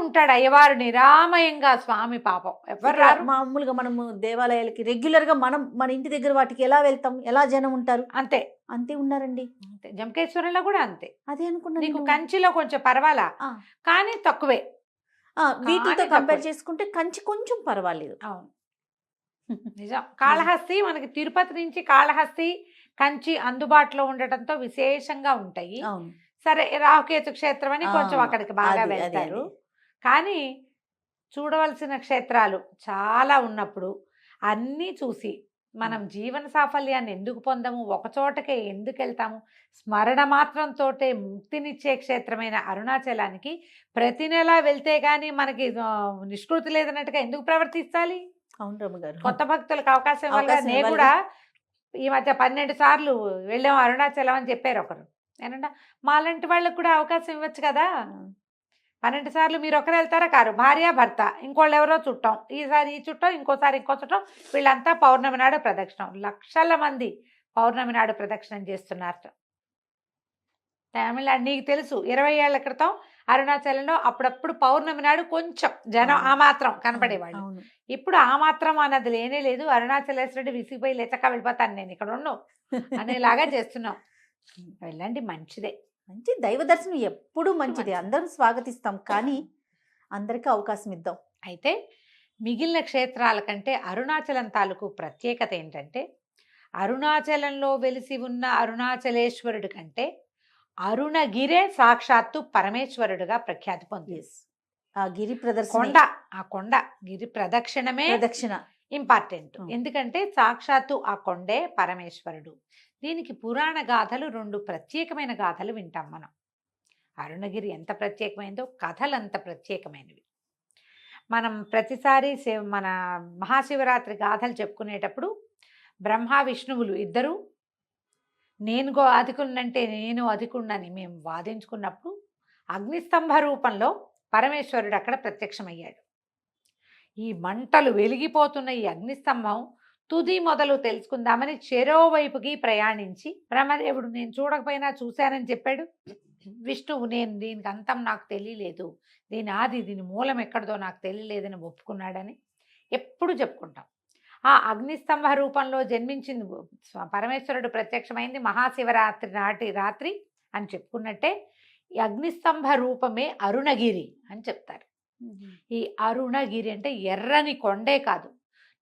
ఉంటాడు అయ్యవారు నిరామయంగా. స్వామి పాపం ఎవరు రారు. మామూలుగా మనము దేవాలయాలకి రెగ్యులర్ గా మనం మన ఇంటి దగ్గర వాటికి ఎలా వెళ్తాం, ఎలా జనం ఉంటారు, అంతే ఉన్నారండి. జంబుకేశ్వరంలో కూడా అంతే. అదే అనుకున్నా. నీకు కంచిలో కొంచెం పర్వాలా, కానీ తక్కువే. వీటితో కంపేర్ చేసుకుంటే కంచి కొంచెం పర్వాలేదు. అవును, నిజం. కాళహస్తి మనకి తిరుపతి నుంచి కాళహస్తి, కంచి అందుబాటులో ఉండటంతో విశేషంగా ఉంటాయి. సరే, రాహుకేతు క్షేత్రం అని కొంచెం అక్కడికి బాగా వెళ్తారు. కానీ చూడవలసిన క్షేత్రాలు చాలా ఉన్నప్పుడు అన్నీ చూసి మనం జీవన సాఫల్యాన్ని ఎందుకు పొందము, ఒకచోటకే ఎందుకు వెళ్తాము? స్మరణ మాత్రంతో ముక్తినిచ్చే క్షేత్రమైన అరుణాచలానికి ప్రతి నెల వెళ్తే కానీ మనకి నిష్కృతి లేదన్నట్టుగా ఎందుకు ప్రవర్తించాలి? అవును రమ్మగారు, కొత్త భక్తులకు అవకాశం ఇవ్వాలి. నేను కూడా ఈ మధ్య 12 సార్లు వెళ్ళాము అరుణాచలం అని చెప్పారు ఒకరు. నేనంట మాలాంటి వాళ్ళకు కూడా అవకాశం ఇవ్వచ్చు కదా. 12 సార్లు మీరు ఒకరు వెళ్తారా కారు, భార్య భర్త, ఇంకోళ్ళు ఎవరో చుట్టం, ఈసారి ఈ చుట్టం, ఇంకోసారి ఇంకో చుట్టం, వీళ్ళంతా పౌర్ణమి నాడు ప్రదక్షిణం. లక్షల మంది పౌర్ణమి నాడు ప్రదక్షిణం చేస్తున్నారు. తమిళనాడు నీకు తెలుసు, 20 ఏళ్ల క్రితం అరుణాచలంలో అప్పుడప్పుడు పౌర్ణమి నాడు కొంచెం జనం ఆ మాత్రం కనపడేవాళ్ళు. ఇప్పుడు ఆ మాత్రం అన్నది లేనే లేదు. అరుణాచలేశ్వరుడు విసిగిపోయి లేచక వెళ్ళిపోతాను నేను ఇక్కడ ఉన్నాను అనేలాగా చేస్తున్నాం. వెళ్ళండి, మంచిదే. మంచి దైవ దర్శనం ఎప్పుడు మంచిది, అందరూ స్వాగతిస్తాం. కానీ అందరికీ అవకాశం ఇద్దాం. అయితే మిగిలిన క్షేత్రాల కంటే అరుణాచలం తాలూకు ప్రత్యేకత ఏంటంటే, అరుణాచలంలో వెలిసి ఉన్న అరుణాచలేశ్వరుడి కంటే అరుణగిరే సాక్షాత్తు పరమేశ్వరుడుగా ప్రఖ్యాతి పొందింది. ఆ గిరి ప్రదర్శన, కొండ గిరి ప్రదక్షిణ ఇంపార్టెంట్. Hmm. ఎందుకంటే సాక్షాత్తు ఆ కొండే పరమేశ్వరుడు. దీనికి పురాణ గాథలు 2 ప్రత్యేకమైన గాథలు వింటాం మనం. అరుణగిరి ఎంత ప్రత్యేకమైందో కథలు అంత ప్రత్యేకమైనవి. మనం ప్రతిసారి మన మహాశివరాత్రి గాథలు చెప్పుకునేటప్పుడు బ్రహ్మ విష్ణువులు ఇద్దరు నేను అధికున్నంటే నేను అధికున్నని మేము వాదించుకున్నప్పుడు అగ్నిస్తంభ రూపంలో పరమేశ్వరుడు అక్కడ ప్రత్యక్షమయ్యాడు. ఈ మంటలు వెలిగిపోతున్న ఈ అగ్నిస్తంభం తుది మొదలు తెలుసుకుందామని చెరోవైపుకి ప్రయాణించి బ్రహ్మదేవుడు నేను చూడకపోయినా చూశానని చెప్పాడు. విష్ణువు నేను దీనికి అంతం నాకు తెలియలేదు, దీని ఆది దీని మూలం ఎక్కడదో నాకు తెలియలేదని ఒప్పుకున్నాడని ఎప్పుడు చెప్పుకుంటాం. ఆ అగ్నిస్తంభ రూపంలో జన్మించింది పరమేశ్వరుడు ప్రత్యక్షమైంది మహాశివరాత్రి రాత్రి అని చెప్పుకున్నట్టే ఈ అగ్నిస్తంభ రూపమే అరుణగిరి అని చెప్తారు. ఈ అరుణగిరి అంటే ఎర్రని కొండే కాదు,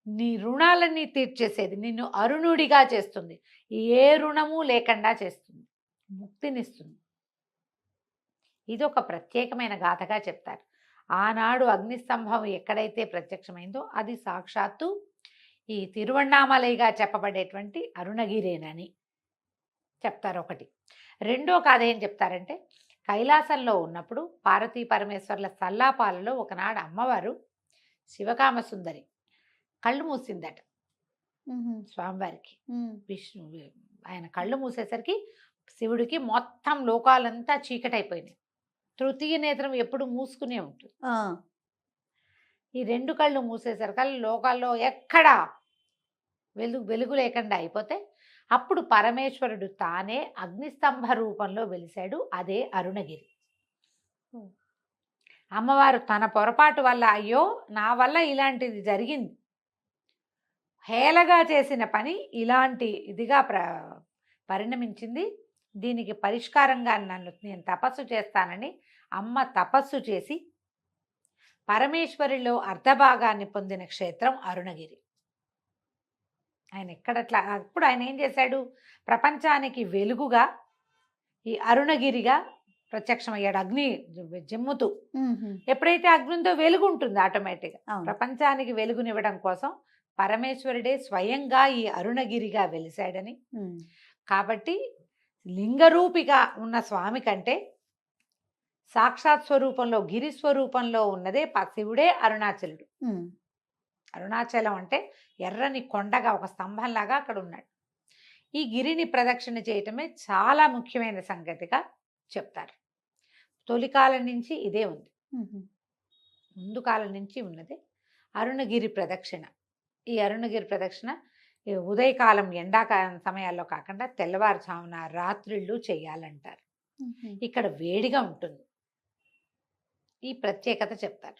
నీ రుణాలన్నీ తీర్చేసేది, నిన్ను అరుణుడిగా చేస్తుంది, ఏ రుణము లేకుండా చేస్తుంది, ముక్తినిస్తుంది. ఇది ఒక ప్రత్యేకమైన గాథగా చెప్తారు. ఆనాడు అగ్నిస్తంభం ఎక్కడైతే ప్రత్యక్షమైందో అది సాక్షాత్తు ఈ తిరువణ్ణామలైగా చెప్పబడేటువంటి అరుణగిరేనని చెప్తారు ఒకటి. రెండో కథ ఏం చెప్తారంటే కైలాసంలో ఉన్నప్పుడు పార్వతీ పరమేశ్వర్ల సల్లాపాలలో ఒకనాడు అమ్మవారు శివకామసుందరి కళ్ళు మూసిందట స్వామివారికి. విష్ణు ఆయన కళ్ళు మూసేసరికి శివుడికి మొత్తం లోకాలంతా చీకటైపోయినాయి. తృతీయ నేత్రం ఎప్పుడు మూసుకునే ఉంటుంది. ఈ రెండు కళ్ళు మూసేసరికి లోకాల్లో ఎక్కడా వెలుగు లేకుండా అయిపోతే అప్పుడు పరమేశ్వరుడు తానే అగ్నిస్తంభ రూపంలో వెలిశాడు. అదే అరుణగిరి. అమ్మవారు తన పొరపాటు వల్ల అయ్యో నా వల్ల ఇలాంటిది జరిగింది, హేళగా చేసిన పని ఇలాంటి ఇదిగా పరిణమించింది, దీనికి పరిష్కారంగా నేను తపస్సు చేస్తానని అమ్మ తపస్సు చేసి పరమేశ్వరిలో అర్ధభాగాన్ని పొందిన క్షేత్రం అరుణగిరి. ఆయన ఎక్కడట్లా అప్పుడు ఆయన ఏం చేశాడు, ప్రపంచానికి వెలుగుగా ఈ అరుణగిరిగా ప్రత్యక్షమయ్యాడు. అగ్ని జమ్ముతూ ఎప్పుడైతే అగ్నితో వెలుగు ఉంటుంది ఆటోమేటిక్గా, ప్రపంచానికి వెలుగునివ్వడం కోసం పరమేశ్వరుడే స్వయంగా ఈ అరుణగిరిగా వెలిశాడని. కాబట్టి లింగరూపిగా ఉన్న స్వామి కంటే సాక్షాత్ స్వరూపంలో గిరి స్వరూపంలో ఉన్నదే శివుడే అరుణాచలుడు. అరుణాచలం అంటే ఎర్రని కొండగా ఒక స్తంభంలాగా అక్కడ ఉన్నాడు. ఈ గిరిని ప్రదక్షిణ చేయటమే చాలా ముఖ్యమైన సంగతిగా చెప్తారు. తొలికాలం నుంచి ఇదే ఉంది, ముందు కాలం నుంచి ఉన్నదే అరుణగిరి ప్రదక్షిణ. ఈ అరుణగిరి ప్రదక్షిణ ఉదయకాలం ఎండాకాలం సమయాల్లో కాకుండా తెల్లవారుజామున రాత్రిళ్ళు చేయాలంటారు. ఇక్కడ వేడిగా ఉంటుంది, ఈ ప్రత్యేకత చెప్తారు.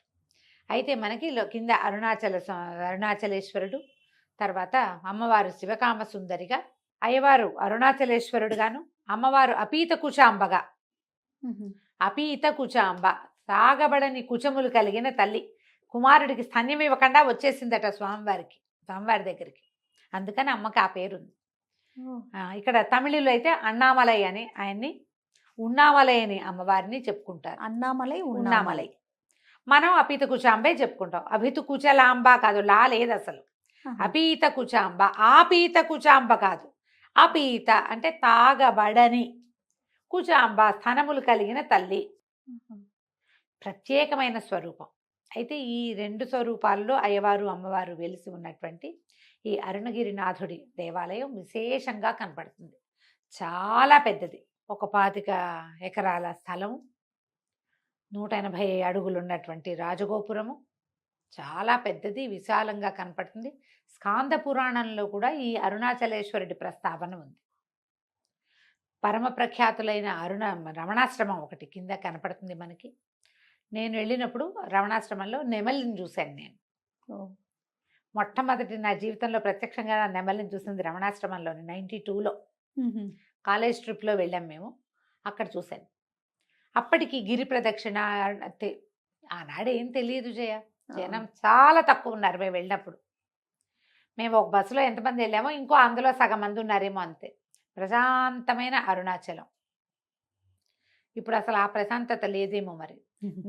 అయితే మనకి కింద అరుణాచలేశ్వరుడు, తర్వాత అమ్మవారు శివకామ సుందరిగా, అయ్యవారు అరుణాచలేశ్వరుడుగాను, అమ్మవారు అపీత కుచాంబగా. అపీత కుచాంబ సాగబడని కుచములు కలిగిన తల్లి. కుమారుడికి స్తన్యం ఇవ్వకుండా వచ్చేసిందట స్వామివారి దగ్గరికి, అందుకని అమ్మకి ఆ పేరుంది. ఇక్కడ తమిళలో అయితే అన్నామలై అని ఆయన్ని, ఉన్నామలై అని అమ్మవారిని చెప్పుకుంటారు. ఉన్నామలై. మనం అపీత కుచాంబే చెప్పుకుంటాం. అభితు కుచలాంబ కాదు, లా లేదు అసలు. అపీత కుచాంబ, ఆపీత కుచాంబ కాదు. అపీత అంటే తాగబడని, కుచాంబ స్థనములు కలిగిన తల్లి, ప్రత్యేకమైన స్వరూపం. అయితే ఈ రెండు స్వరూపాల్లో అయ్యవారు అమ్మవారు వెలిసి ఉన్నటువంటి ఈ అరుణగిరినాథుడి దేవాలయం విశేషంగా కనపడుతుంది. చాలా పెద్దది, 25 ఎకరాల స్థలం, 180 అడుగులు ఉన్నటువంటి రాజగోపురము, చాలా పెద్దది, విశాలంగా కనపడుతుంది. స్కాంద పురాణంలో కూడా ఈ అరుణాచలేశ్వరుడి ప్రస్తావన ఉంది. పరమ ప్రఖ్యాతులైన రమణాశ్రమం ఒకటి కింద కనపడుతుంది మనకి. నేను వెళ్ళినప్పుడు రమణాశ్రమంలో నెమలిని చూశాను నేను. మొట్టమొదటి నా జీవితంలో ప్రత్యక్షంగా నెమలిని చూసింది రమణాశ్రమంలోని 92లో కాలేజ్ ట్రిప్లో వెళ్ళాం మేము, అక్కడ చూశాను. అప్పటికి గిరి ప్రదక్షిణ ఆనాడు ఏం తెలియదు జయ, జనం చాలా తక్కువ ఉన్నారు మేము వెళ్ళినప్పుడు. మేము ఒక బస్సులో ఎంతమంది వెళ్ళామో ఇంకో అందులో సగం మంది ఉన్నారేమో అంతే. ప్రశాంతమైన అరుణాచలం. ఇప్పుడు అసలు ఆ ప్రశాంతత లేదేమో మరి.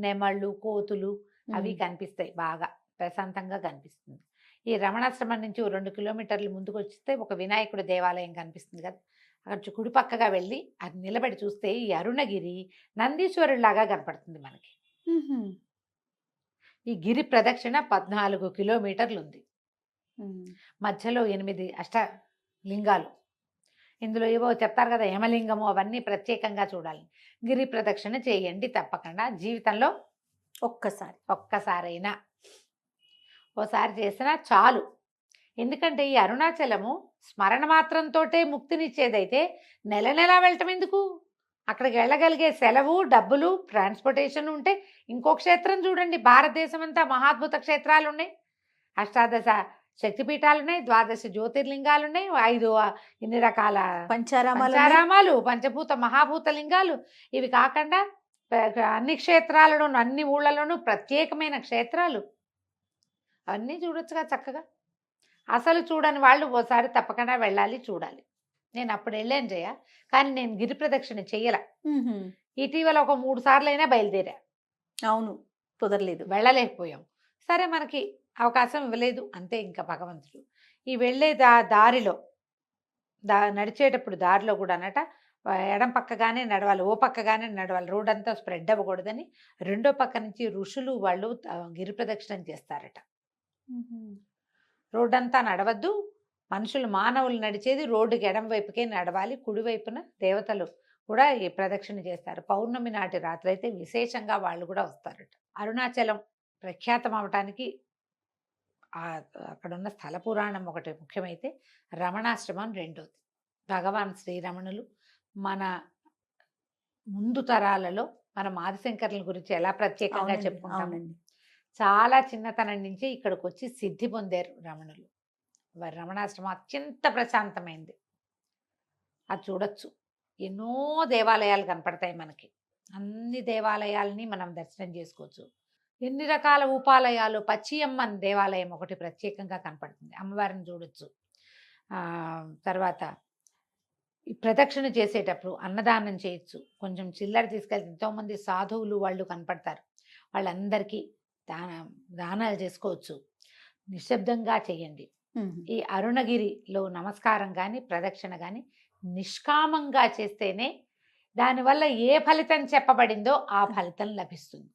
నెమళ్ళు, కోతులు అవి కనిపిస్తాయి, బాగా ప్రశాంతంగా కనిపిస్తుంది. ఈ రమణాశ్రమం నుంచి 2 కిలోమీటర్లు ముందుకు వచ్చితే ఒక వినాయకుడి దేవాలయం కనిపిస్తుంది కదా, అక్కడ కుడిపక్కగా వెళ్ళి అది నిలబడి చూస్తే ఈ అరుణగిరి నందీశ్వరుడిలాగా కనపడుతుంది మనకి. ఈ గిరి ప్రదక్షిణ 14 కిలోమీటర్లు ఉంది. ఉమ్. మధ్యలో 8 అష్టలింగాలు. ఇందులో ఏవో చెప్తారు కదా, యమలింగము, అవన్నీ ప్రత్యేకంగా చూడాలి. గిరి ప్రదక్షిణ చేయండి తప్పకుండా జీవితంలో ఒక్కసారైనా. ఓసారి చేసినా చాలు. ఎందుకంటే ఈ అరుణాచలము స్మరణ మాత్రంతోటే ముక్తినిచ్చేదైతే నెల నెలా వెళ్ళటం ఎందుకు? అక్కడికి వెళ్ళగలిగే సెలవు, డబ్బులు, ట్రాన్స్పోర్టేషన్ ఉంటే ఇంకో క్షేత్రం చూడండి. భారతదేశం అంతా మహాద్భుత క్షేత్రాలు ఉన్నాయి. అష్టాదశ శక్తిపీఠాలు ఉన్నాయి, 12 జ్యోతిర్లింగాలు ఉన్నాయి, 5 ఇన్ని రకాల పంచారామాలు, పంచభూత మహాభూత లింగాలు. ఇవి కాకుండా అన్ని క్షేత్రాలలోనూ, అన్ని ఊళ్ళలోనూ ప్రత్యేకమైన క్షేత్రాలు అవన్నీ చూడొచ్చుగా చక్కగా. అసలు చూడని వాళ్ళు ఓసారి తప్పకుండా వెళ్ళాలి, చూడాలి. నేను అప్పుడు వెళ్ళాను జయ, కానీ నేను గిరి ప్రదక్షిణ చెయ్యాల. ఇటీవల ఒక 3 సార్లు అయినా బయలుదేరా. అవును, కుదరలేదు, వెళ్ళలేకపోయాం. సరే, మనకి అవకాశం ఇవ్వలేదు అంతే. ఇంకా భగవంతుడు ఈ వెళ్ళే దారిలో నడిచేటప్పుడు దారిలో కూడా అనట ఎడం పక్కగానే నడవాలి, ఓ పక్కగానే నడవాలి. రోడ్ అంతా స్ప్రెడ్ అవ్వకూడదని రెండో పక్క నుంచి ఋషులు వాళ్ళు గిరి ప్రదక్షిణం చేస్తారట. రోడ్ అంతా నడవద్దు, మనుషులు మానవులు నడిచేది రోడ్డుకి ఎడం వైపుకే నడవాలి, కుడివైపున దేవతలు కూడా ఈ ప్రదక్షిణ చేస్తారు. పౌర్ణమి నాటి రాత్రి అయితే విశేషంగా వాళ్ళు కూడా వస్తారట. అరుణాచలం ప్రఖ్యాతం అవటానికి అక్కడున్న స్థల పురాణం ఒకటి ముఖ్యమైతే, రమణాశ్రమం రెండోది. భగవాన్ శ్రీరమణులు మన ముందు తరాలలో మన ఆదిశంకరుల గురించి ఎలా ప్రత్యేకంగా చెప్పుకుంటాము. చాలా చిన్నతనం నుంచి ఇక్కడికి వచ్చి సిద్ధి పొందారు రమణులు. వారి రమణాశ్రమం అత్యంత ప్రశాంతమైంది. అది చూడొచ్చు. ఎన్నో దేవాలయాలు కనపడతాయి మనకి. అన్ని దేవాలయాలని మనం దర్శనం చేసుకోవచ్చు. ఎన్ని రకాల ఉపాలయాలు. పచ్చియమ్మన్ దేవాలయం ఒకటి ప్రత్యేకంగా కనపడుతుంది, అమ్మవారిని చూడొచ్చు. తర్వాత ఈ ప్రదక్షిణ చేసేటప్పుడు అన్నదానం చేయొచ్చు. కొంచెం చిల్లర తీసుకెళ్తే ఎంతోమంది సాధువులు వాళ్ళు కనపడతారు, వాళ్ళందరికీ దానాలు చేసుకోవచ్చు. నిశ్శబ్దంగా చేయండి. ఈ అరుణగిరిలో నమస్కారం కానీ ప్రదక్షిణ కానీ నిష్కామంగా చేస్తేనే దానివల్ల ఏ ఫలితం చెప్పబడిందో ఆ ఫలితం లభిస్తుంది.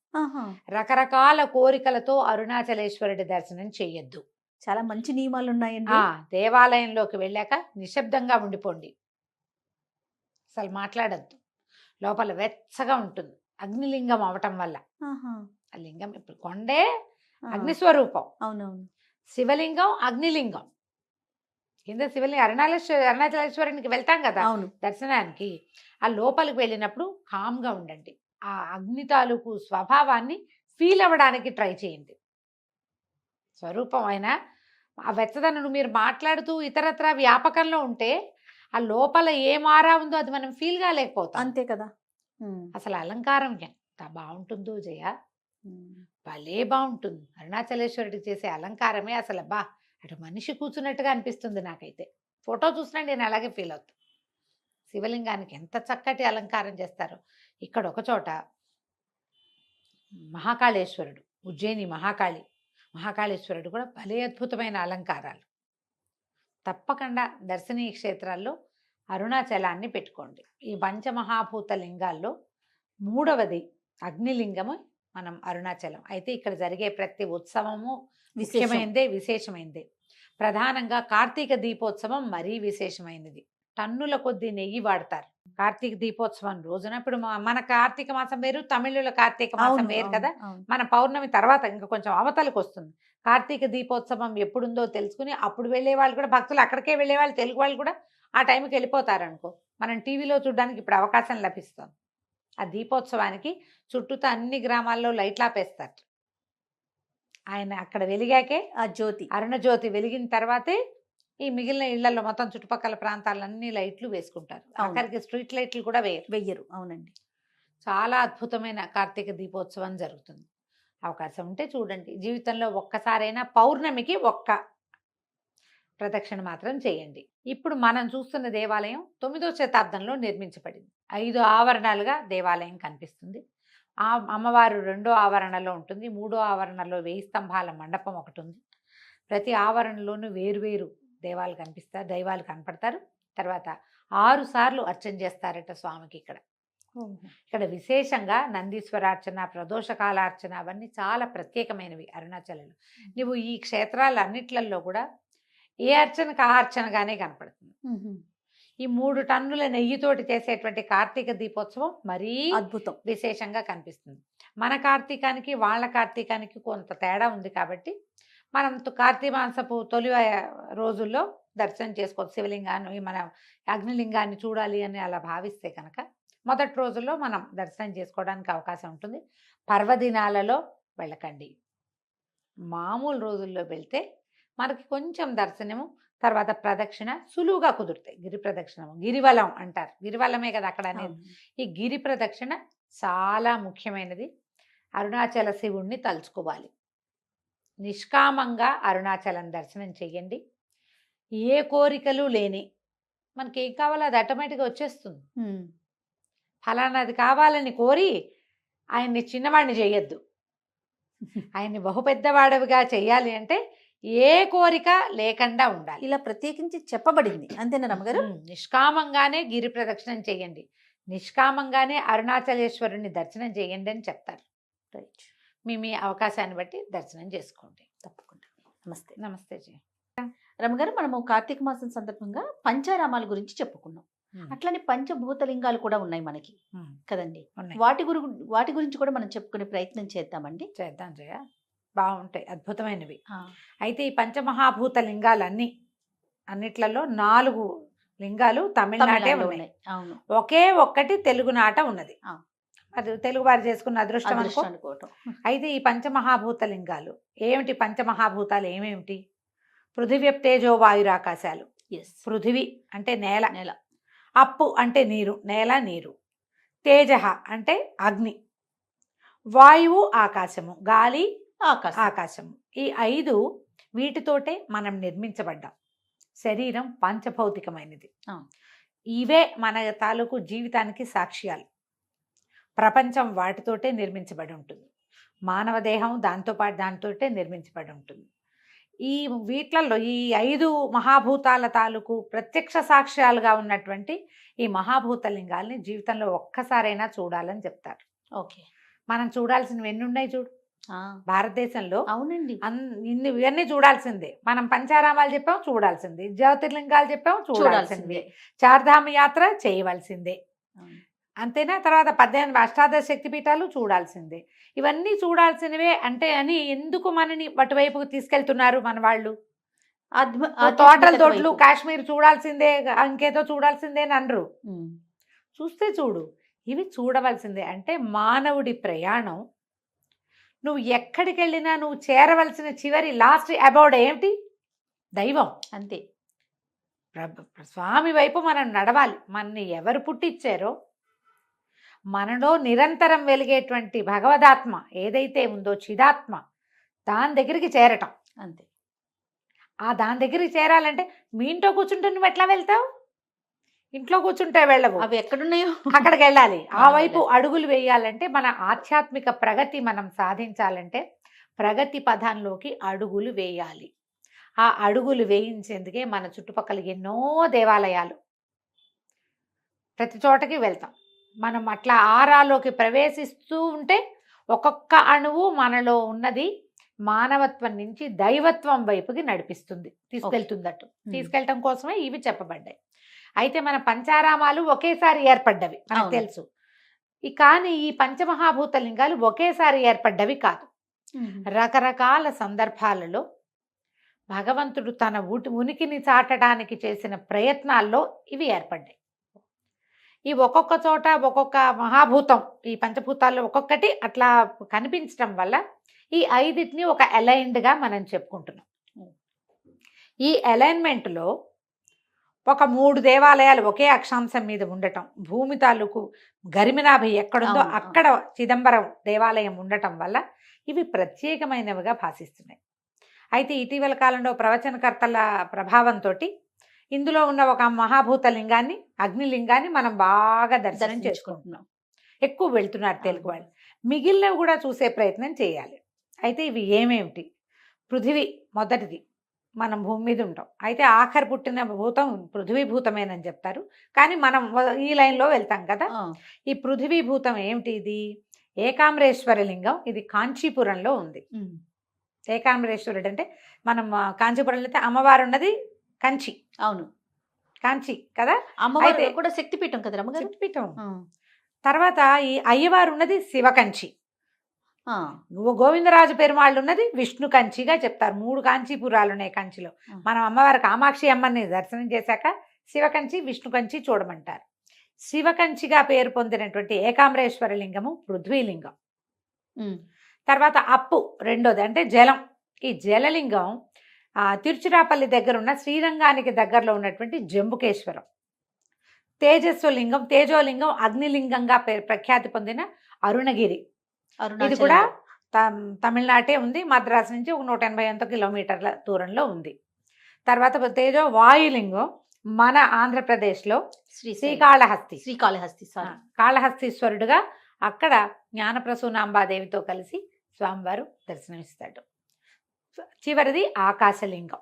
రకరకాల కోరికలతో అరుణాచలేశ్వరుడి దర్శనం చేయొద్దు. చాలా మంచి నియమాలు ఉన్నాయండి. దేవాలయంలోకి వెళ్ళాక నిశ్శబ్దంగా ఉండిపోండి, అసలు మాట్లాడద్దు. లోపల వెచ్చగా ఉంటుంది, అగ్నిలింగం అవటం వల్ల. ఆ లింగం ఇప్పుడు కొండే అగ్నిస్వరూపం. అవునవును. శివలింగం అగ్నిలింగం. కింద శివలింగం అరుణాచలేశ్వరునికి వెళ్తాం కదా దర్శనానికి. ఆ లోపలికి వెళ్ళినప్పుడు కామ్గా ఉండండి. ఆ అగ్ని తాలూకు స్వభావాన్ని ఫీల్ అవ్వడానికి ట్రై చేయండి. స్వరూపం అయినా ఆ వెచ్చదనను మీరు మాట్లాడుతూ ఇతరత్ర వ్యాపకంలో ఉంటే ఆ లోపల ఏ మారా ఉందో అది మనం ఫీల్ కాలేకపోతాం. అంతే కదా. అసలు అలంకారం ఎంత బాగుంటుందో జయ, భలే బాగుంటుంది. అరుణాచలేశ్వరుడికి చేసే అలంకారమే అసలు అటు మనిషి కూర్చున్నట్టుగా అనిపిస్తుంది నాకైతే. ఫోటో చూసినా నేను అలాగే ఫీల్ అవుతాను. శివలింగానికి ఎంత చక్కటి అలంకారం చేస్తారు. ఇక్కడ ఒక చోట మహాకాళేశ్వరుడు, ఉజ్జయిని మహాకాళేశ్వరుడు కూడా భలే అద్భుతమైన అలంకారాలు. తప్పకుండా దర్శనీయ క్షేత్రాల్లో అరుణాచలాన్ని పెట్టుకోండి. ఈ పంచమహాభూత లింగాల్లో 3వది అగ్నిలింగము మనం అరుణాచలం. అయితే ఇక్కడ జరిగే ప్రతి ఉత్సవము ముఖ్యమైనదే, విశేషమైనదే. ప్రధానంగా కార్తీక దీపోత్సవం మరీ విశేషమైనది. టన్నుల కొద్ది నెయ్యి వాడతారు కార్తీక దీపోత్సవం రోజున. ఇప్పుడు మన కార్తీక మాసం వేరు, తమిళుల కార్తీక మాసం వేరు కదా. మన పౌర్ణమి తర్వాత ఇంకా కొంచెం అవతలకు వస్తుంది. కార్తీక దీపోత్సవం ఎప్పుడుందో తెలుసుకుని అప్పుడు వెళ్ళే వాళ్ళు కూడా, భక్తులు అక్కడికే వెళ్ళే వాళ్ళు, తెలుగు వాళ్ళు కూడా ఆ టైంకి వెళ్ళిపోతారు అనుకో. మనం టీవీలో చూడడానికి ఇప్పుడు అవకాశం లభిస్తుంది. ఆ దీపోత్సవానికి చుట్టూతో అన్ని గ్రామాల్లో లైట్లు ఆపేస్తారు. ఆయన అక్కడ వెలిగాకే ఆ జ్యోతి, అరుణ జ్యోతి వెలిగిన తర్వాతే ఈ మిగిలిన ఇళ్లలో మొత్తం చుట్టుపక్కల ప్రాంతాలన్నీ లైట్లు వేసుకుంటారు. అక్కడికి స్ట్రీట్ లైట్లు కూడా వెయ్యరు. అవునండి. చాలా అద్భుతమైన కార్తీక దీపోత్సవం జరుగుతుంది. అవకాశం ఉంటే చూడండి. జీవితంలో ఒక్కసారైనా పౌర్ణమికి ఒక్క ప్రదక్షిణ మాత్రం చేయండి. ఇప్పుడు మనం చూస్తున్న దేవాలయం 9వ శతాబ్దంలో నిర్మించబడింది. 5 ఆవరణాలుగా దేవాలయం కనిపిస్తుంది. ఆ అమ్మవారు 2వ ఆవరణలో ఉంటుంది. 3వ ఆవరణలో 1000 స్తంభాల మండపం ఒకటి ఉంది. ప్రతి ఆవరణలోనూ వేరువేరు దైవాలు కనపడతారు. తర్వాత 6 సార్లు అర్చన చేస్తారట స్వామికి ఇక్కడ. ఇక్కడ విశేషంగా నందీశ్వరార్చన, ప్రదోషకాలార్చన అవన్నీ చాలా ప్రత్యేకమైనవి అరుణాచలంలో. నువ్వు ఈ క్షేత్రాలన్నిట్లలో కూడా ఏ అర్చనకు ఆ అర్చనగానే కనపడుతుంది. ఈ 3 టన్నుల నెయ్యితోటి చేసేటువంటి కార్తీక దీపోత్సవం మరీ అద్భుతం. విశేషంగా కనిపిస్తుంది. మన కార్తీకానికి వాళ్ళ కార్తీకానికి కొంత తేడా ఉంది కాబట్టి మనం కార్తీక మాసపు తొలి రోజుల్లో దర్శనం చేసుకోవచ్చు. శివలింగాన్ని, మన అగ్నిలింగాన్ని చూడాలి అని అలా భావిస్తే కనుక మొదటి రోజుల్లో మనం దర్శనం చేసుకోవడానికి అవకాశం ఉంటుంది. పర్వదినాలలో వెళ్ళకండి. మామూలు రోజుల్లో వెళ్తే మనకి కొంచెం దర్శనము, తర్వాత ప్రదక్షిణ సులువుగా కుదురుతాయి. గిరి ప్రదక్షిణము, గిరివలం అంటారు. గిరివలమే కదా అక్కడ అనేది. ఈ గిరి ప్రదక్షిణ చాలా ముఖ్యమైనది. అరుణాచల శివుణ్ణి తలుచుకోవాలి. నిష్కామంగా అరుణాచలం దర్శనం చెయ్యండి. ఏ కోరికలు లేని, మనకి ఏం కావాలో అది ఆటోమేటిక్గా వచ్చేస్తుంది. ఫలానాది కావాలని కోరి ఆయన్ని చిన్నవాడిని చేయొద్దు. ఆయన్ని బహుపెద్దవాడవిగా చెయ్యాలి అంటే ఏ కోరిక లేకుండా ఉండాలి. ఇలా ప్రత్యేకించి చెప్పబడింది, అంతేనా రమ్మగారు? నిష్కామంగానే గిరి ప్రదక్షిణం చేయండి, నిష్కామంగానే అరుణాచలేశ్వరుని దర్శనం చేయండి అని చెప్తారు. రైట్. మీ అవకాశాన్ని బట్టి దర్శనం చేసుకోండి. తప్పకుండా. నమస్తే. నమస్తే జీ. రమ్మగారు, మనము కార్తీక మాసం సందర్భంగా పంచారామాల గురించి చెప్పుకున్నాం. అట్లనే పంచభూతలింగాలు కూడా ఉన్నాయి మనకి కదండి. వాటి గురించి కూడా మనం చెప్పుకునే ప్రయత్నం చేద్దామండి. చేద్దాం జయ, బాగుంటాయి, అద్భుతమైనవి. అయితే ఈ పంచమహాభూత లింగాలన్నీ అన్నిట్లలో 4 లింగాలు తమిళనాడే ఉన్నాయి. అవును. ఒకే ఒక్కటి తెలుగునాట ఉన్నది. అది తెలుగు వారు చేసుకున్న అదృష్టం అనుకోవటం. అయితే ఈ పంచమహాభూత లింగాలు ఏమిటి? పంచమహాభూతాలు ఏమేమిటి? పృథివ్యప్తేజో వాయురాకాశాలు. పృథివి అంటే నేల, అప్పు అంటే నీరు, నేల నీరు. తేజ అంటే అగ్ని, వాయువు ఆకాశము, గాలి ఆకాశము. ఈ 5 వీటితోటే మనం నిర్మించబడ్డాం. శరీరం పంచభౌతికమైనది. ఇవే మన తాలూకు జీవితానికి సాక్ష్యాలు. ప్రపంచం వాటితోటే నిర్మించబడి ఉంటుంది. మానవ దేహం దాంతోటే నిర్మించబడి ఉంటుంది. ఈ వీట్లలో ఈ 5 మహాభూతాల తాలూకు ప్రత్యక్ష సాక్ష్యాలుగా ఉన్నటువంటి ఈ మహాభూత లింగాల్ని జీవితంలో ఒక్కసారైనా చూడాలని చెప్తారు. ఓకే. మనం చూడాల్సినవి ఎన్ని ఉన్నాయి చూడు భారతదేశంలో. అవునండి. ఇవన్నీ చూడాల్సిందే. మనం పంచారామాలు చెప్పాం, చూడాల్సిందే. జ్యోతిర్లింగాలు చెప్పాం, చూడాల్సిందే. చార్ధామ యాత్ర చేయవలసిందే, అంతేనా? తర్వాత 18 అష్టాదశ శక్తిపీఠాలు చూడాల్సిందే. ఇవన్నీ చూడాల్సినవే అంటే అని ఎందుకు మనని అటువైపుకు తీసుకెళ్తున్నారు మన వాళ్ళు? తోటలు కాశ్మీర్ చూడాల్సిందే, ఇంకేదో చూడాల్సిందే అని అనరు. చూస్తే చూడు, ఇవి చూడవలసిందే. అంటే మానవుడి ప్రయాణం, నువ్వు ఎక్కడికి వెళ్ళినా నువ్వు చేరవలసిన చివరి లాస్ట్ అబౌట్ ఏమిటి? దైవం. అంతే. స్వామి వైపు మనం నడవాలి. మనని ఎవరు పుట్టించారో, మనలో నిరంతరం వెలిగేటువంటి భగవదాత్మ ఏదైతే ఉందో, చిదాత్మ, దాని దగ్గరికి చేరటం. అంతే. దాని దగ్గరికి చేరాలంటే మీ ఇంట్లో కూర్చుంటే నువ్వు ఎట్లా వెళ్తావు? ఇంట్లో కూర్చుంటే వెళ్ళవు. అవి ఎక్కడున్నాయో అక్కడికి వెళ్ళాలి. ఆ వైపు అడుగులు వేయాలంటే, మన ఆధ్యాత్మిక ప్రగతి మనం సాధించాలంటే ప్రగతి పథంలోకి అడుగులు వేయాలి. ఆ అడుగులు వేయించేందుకే మన చుట్టుపక్కల ఎన్నో దేవాలయాలు, ప్రతి చోటకి వెళ్తాం. మనం అట్లా ఆరాలోకి ప్రవేశిస్తూ ఉంటే ఒక్కొక్క అణువు మనలో ఉన్నది మానవత్వం నుంచి దైవత్వం వైపుకి నడిపిస్తుంది, తీసుకెళ్తుందట్టు. తీసుకెళ్ళటం కోసమే ఇవి చెప్పబడ్డాయి. అయితే మన పంచారామాలు ఒకేసారి ఏర్పడ్డవి మనకు తెలుసు. కానీ ఈ పంచమహాభూత లింగాలు ఒకేసారి ఏర్పడ్డవి కాదు. రకరకాల సందర్భాలలో భగవంతుడు తన ఉనికిని చాటడానికి చేసిన ప్రయత్నాల్లో ఇవి ఏర్పడ్డాయి. ఈ ఒక్కొక్క చోట ఒక్కొక్క మహాభూతం, ఈ పంచభూతాల్లో ఒక్కొక్కటి అట్లా కనిపించడం వల్ల ఈ 5టిని ఒక అలైన్డ్గా మనం చెప్పుకుంటున్నాం. ఈ అలైన్మెంట్లో ఒక 3 దేవాలయాలు ఒకే అక్షాంశం మీద ఉండటం, భూమి తాలూకు గరిమినాభి ఎక్కడుందో అక్కడ చిదంబరం దేవాలయం ఉండటం వల్ల ఇవి ప్రత్యేకమైనవిగా భాషిస్తున్నాయి. అయితే ఇటీవల కాలంలో ప్రవచనకర్తల ప్రభావంతో ఇందులో ఉన్న ఒక మహాభూత లింగాన్ని, అగ్నిలింగాన్ని మనం బాగా దర్శనం చేసుకుంటున్నాం. ఎక్కువ వెళ్తున్నారు తెలుగు వాళ్ళు. మిగిలినవి కూడా చూసే ప్రయత్నం చేయాలి. అయితే ఇవి ఏమేమిటి? పృథివీ మొదటిది, మనం భూమి మీద ఉంటాం. అయితే ఆఖరి పుట్టిన భూతం పృథ్వీ భూతమేనని చెప్తారు. కానీ మనం ఈ లైన్లో వెళ్తాం కదా. ఈ పృథ్వీ భూతం ఏమిటి? ఇది ఏకాంబరేశ్వర లింగం. ఇది కాంచీపురంలో ఉంది. ఏకాంబరేశ్వరుడు అంటే మనం కాంచీపురంలో అయితే అమ్మవారు ఉన్నది కంచి. అవును, కాంచి కదా. అమ్మవారు కూడా శక్తిపీఠం కదా రమ్మగారు. శక్తిపీఠం. తర్వాత ఈ అయ్యవారు ఉన్నది శివకంచి. గోవిందరాజు పెరుమాళ్ళు ఉన్నది విష్ణు కంచిగా చెప్తారు. 3 కాంచీపురాలు ఉన్నాయి కంచిలో. మనం అమ్మవారి కామాక్షి అమ్మని దర్శనం చేశాక శివకంచి విష్ణు కంచి చూడమంటారు. శివకంచిగా పేరు పొందినటువంటి ఏకాంబరేశ్వర లింగము పృథ్వీలింగం. తర్వాత అప్పు రెండోది అంటే జలం. ఈ జలలింగం తిరుచిరాపల్లి దగ్గర ఉన్న శ్రీరంగానికి దగ్గరలో ఉన్నటువంటి జంబుకేశ్వరం. తేజస్వలింగం తేజోలింగం అగ్నిలింగంగా ప్రఖ్యాతి పొందిన అరుణగిరి. ఇది కూడా తమిళనాటే ఉంది. మద్రాసు నుంచి ఒక 180 కిలోమీటర్ల దూరంలో ఉంది. తర్వాత తేజో వాయులింగం మన ఆంధ్రప్రదేశ్లో శ్రీకాళహస్తి. కాళహస్తీశ్వరుడుగా అక్కడ జ్ఞానప్రసూనాంబాదేవితో కలిసి స్వామివారు దర్శనమిస్తాడు. చివరిది ఆకాశలింగం.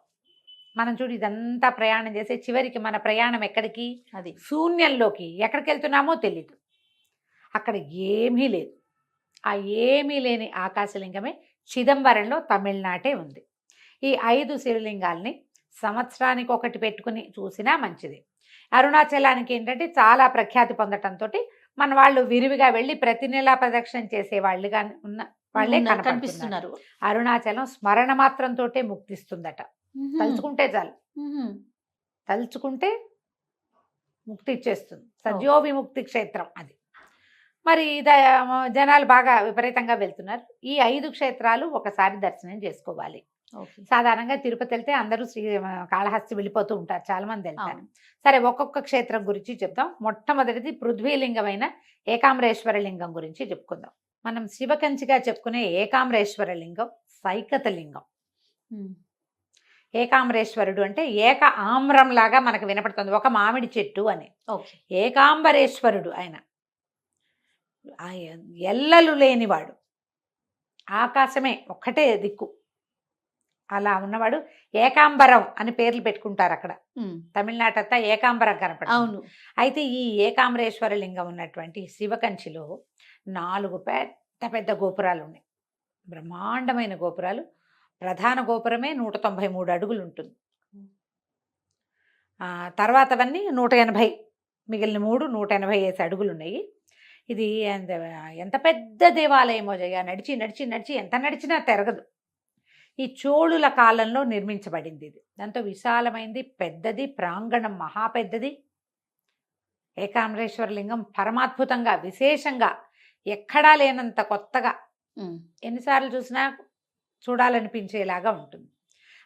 మనం చూడు ఇదంతా ప్రయాణం చేసే చివరికి మన ప్రయాణం ఎక్కడికి? అది శూన్యంలోకి. ఎక్కడికి వెళ్తున్నామో తెలీదు. అక్కడ ఏమీ లేదు. ఆ ఏమీ లేని ఆకాశలింగమే చిదంబరంలో తమిళనాటే ఉంది. ఈ 5 శివలింగాల్ని సంవత్సరానికి ఒకటి పెట్టుకుని చూసినా మంచిది. అరుణాచలానికి ఏంటంటే చాలా ప్రఖ్యాతి పొందటంతో మన వాళ్ళు విరివిగా వెళ్ళి ప్రతి నెలా ప్రదక్షిణ చేసే వాళ్ళుగా ఉన్న వాళ్ళే కనిపిస్తున్నారు. అరుణాచలం స్మరణ మాత్రంతో ముక్తిస్తుందట. తలుచుకుంటే చాలు, తలుచుకుంటే ముక్తి ఇచ్చేస్తుంది. సజీవ విముక్తి క్షేత్రం అది. మరి జనాలు బాగా విపరీతంగా వెళ్తున్నారు. ఈ 5 క్షేత్రాలు ఒకసారి దర్శనం చేసుకోవాలి. సాధారణంగా తిరుపతి వెళ్తే అందరూ కాళహస్తి వెళ్ళిపోతూ ఉంటారు, చాలా మంది వెళ్తారు. సరే, ఒక్కొక్క క్షేత్రం గురించి చెప్తాం. మొట్టమొదటిది పృథ్వీలింగమైన ఏకాంబరేశ్వర లింగం గురించి చెప్పుకుందాం. మనం శివకంచిగా చెప్పుకునే ఏకాంబరేశ్వర లింగం సైకత లింగం. ఏకాంబరేశ్వరుడు అంటే ఏక ఆమ్రం లాగా మనకు వినపడుతుంది, ఒక మామిడి చెట్టు అని. ఏకాంబరేశ్వరుడు ఆయన ఎల్లలు లేనివాడు, ఆకాశమే ఒక్కటే దిక్కు, అలా ఉన్నవాడు. ఏకాంబరం అని పేర్లు పెట్టుకుంటారు అక్కడ. తమిళనాడు అంతా ఏకాంబరం కనపడుతుంది. అయితే ఈ ఏకాంబరేశ్వర లింగం ఉన్నటువంటి శివకంచిలో 4 పెద్ద పెద్ద గోపురాలు ఉన్నాయి. బ్రహ్మాండమైన గోపురాలు. ప్రధాన గోపురమే 193 అడుగులు ఉంటుంది. తర్వాతవన్నీ 180, మిగిలిన 3 180 అడుగులు ఉన్నాయి. ఇది ఎంత పెద్ద దేవాలయమో జయ. నడిచి నడిచి నడిచి ఎంత నడిచినా తిరగదు. ఈ చోళుల కాలంలో నిర్మించబడింది ఇది. దాంతో విశాలమైంది, పెద్దది, ప్రాంగణం మహా పెద్దది. ఏకాంబరేశ్వర లింగం పరమాద్భుతంగా, విశేషంగా, ఎక్కడా లేనంత కొత్తగా, ఎన్నిసార్లు చూసినా చూడాలనిపించేలాగా ఉంటుంది.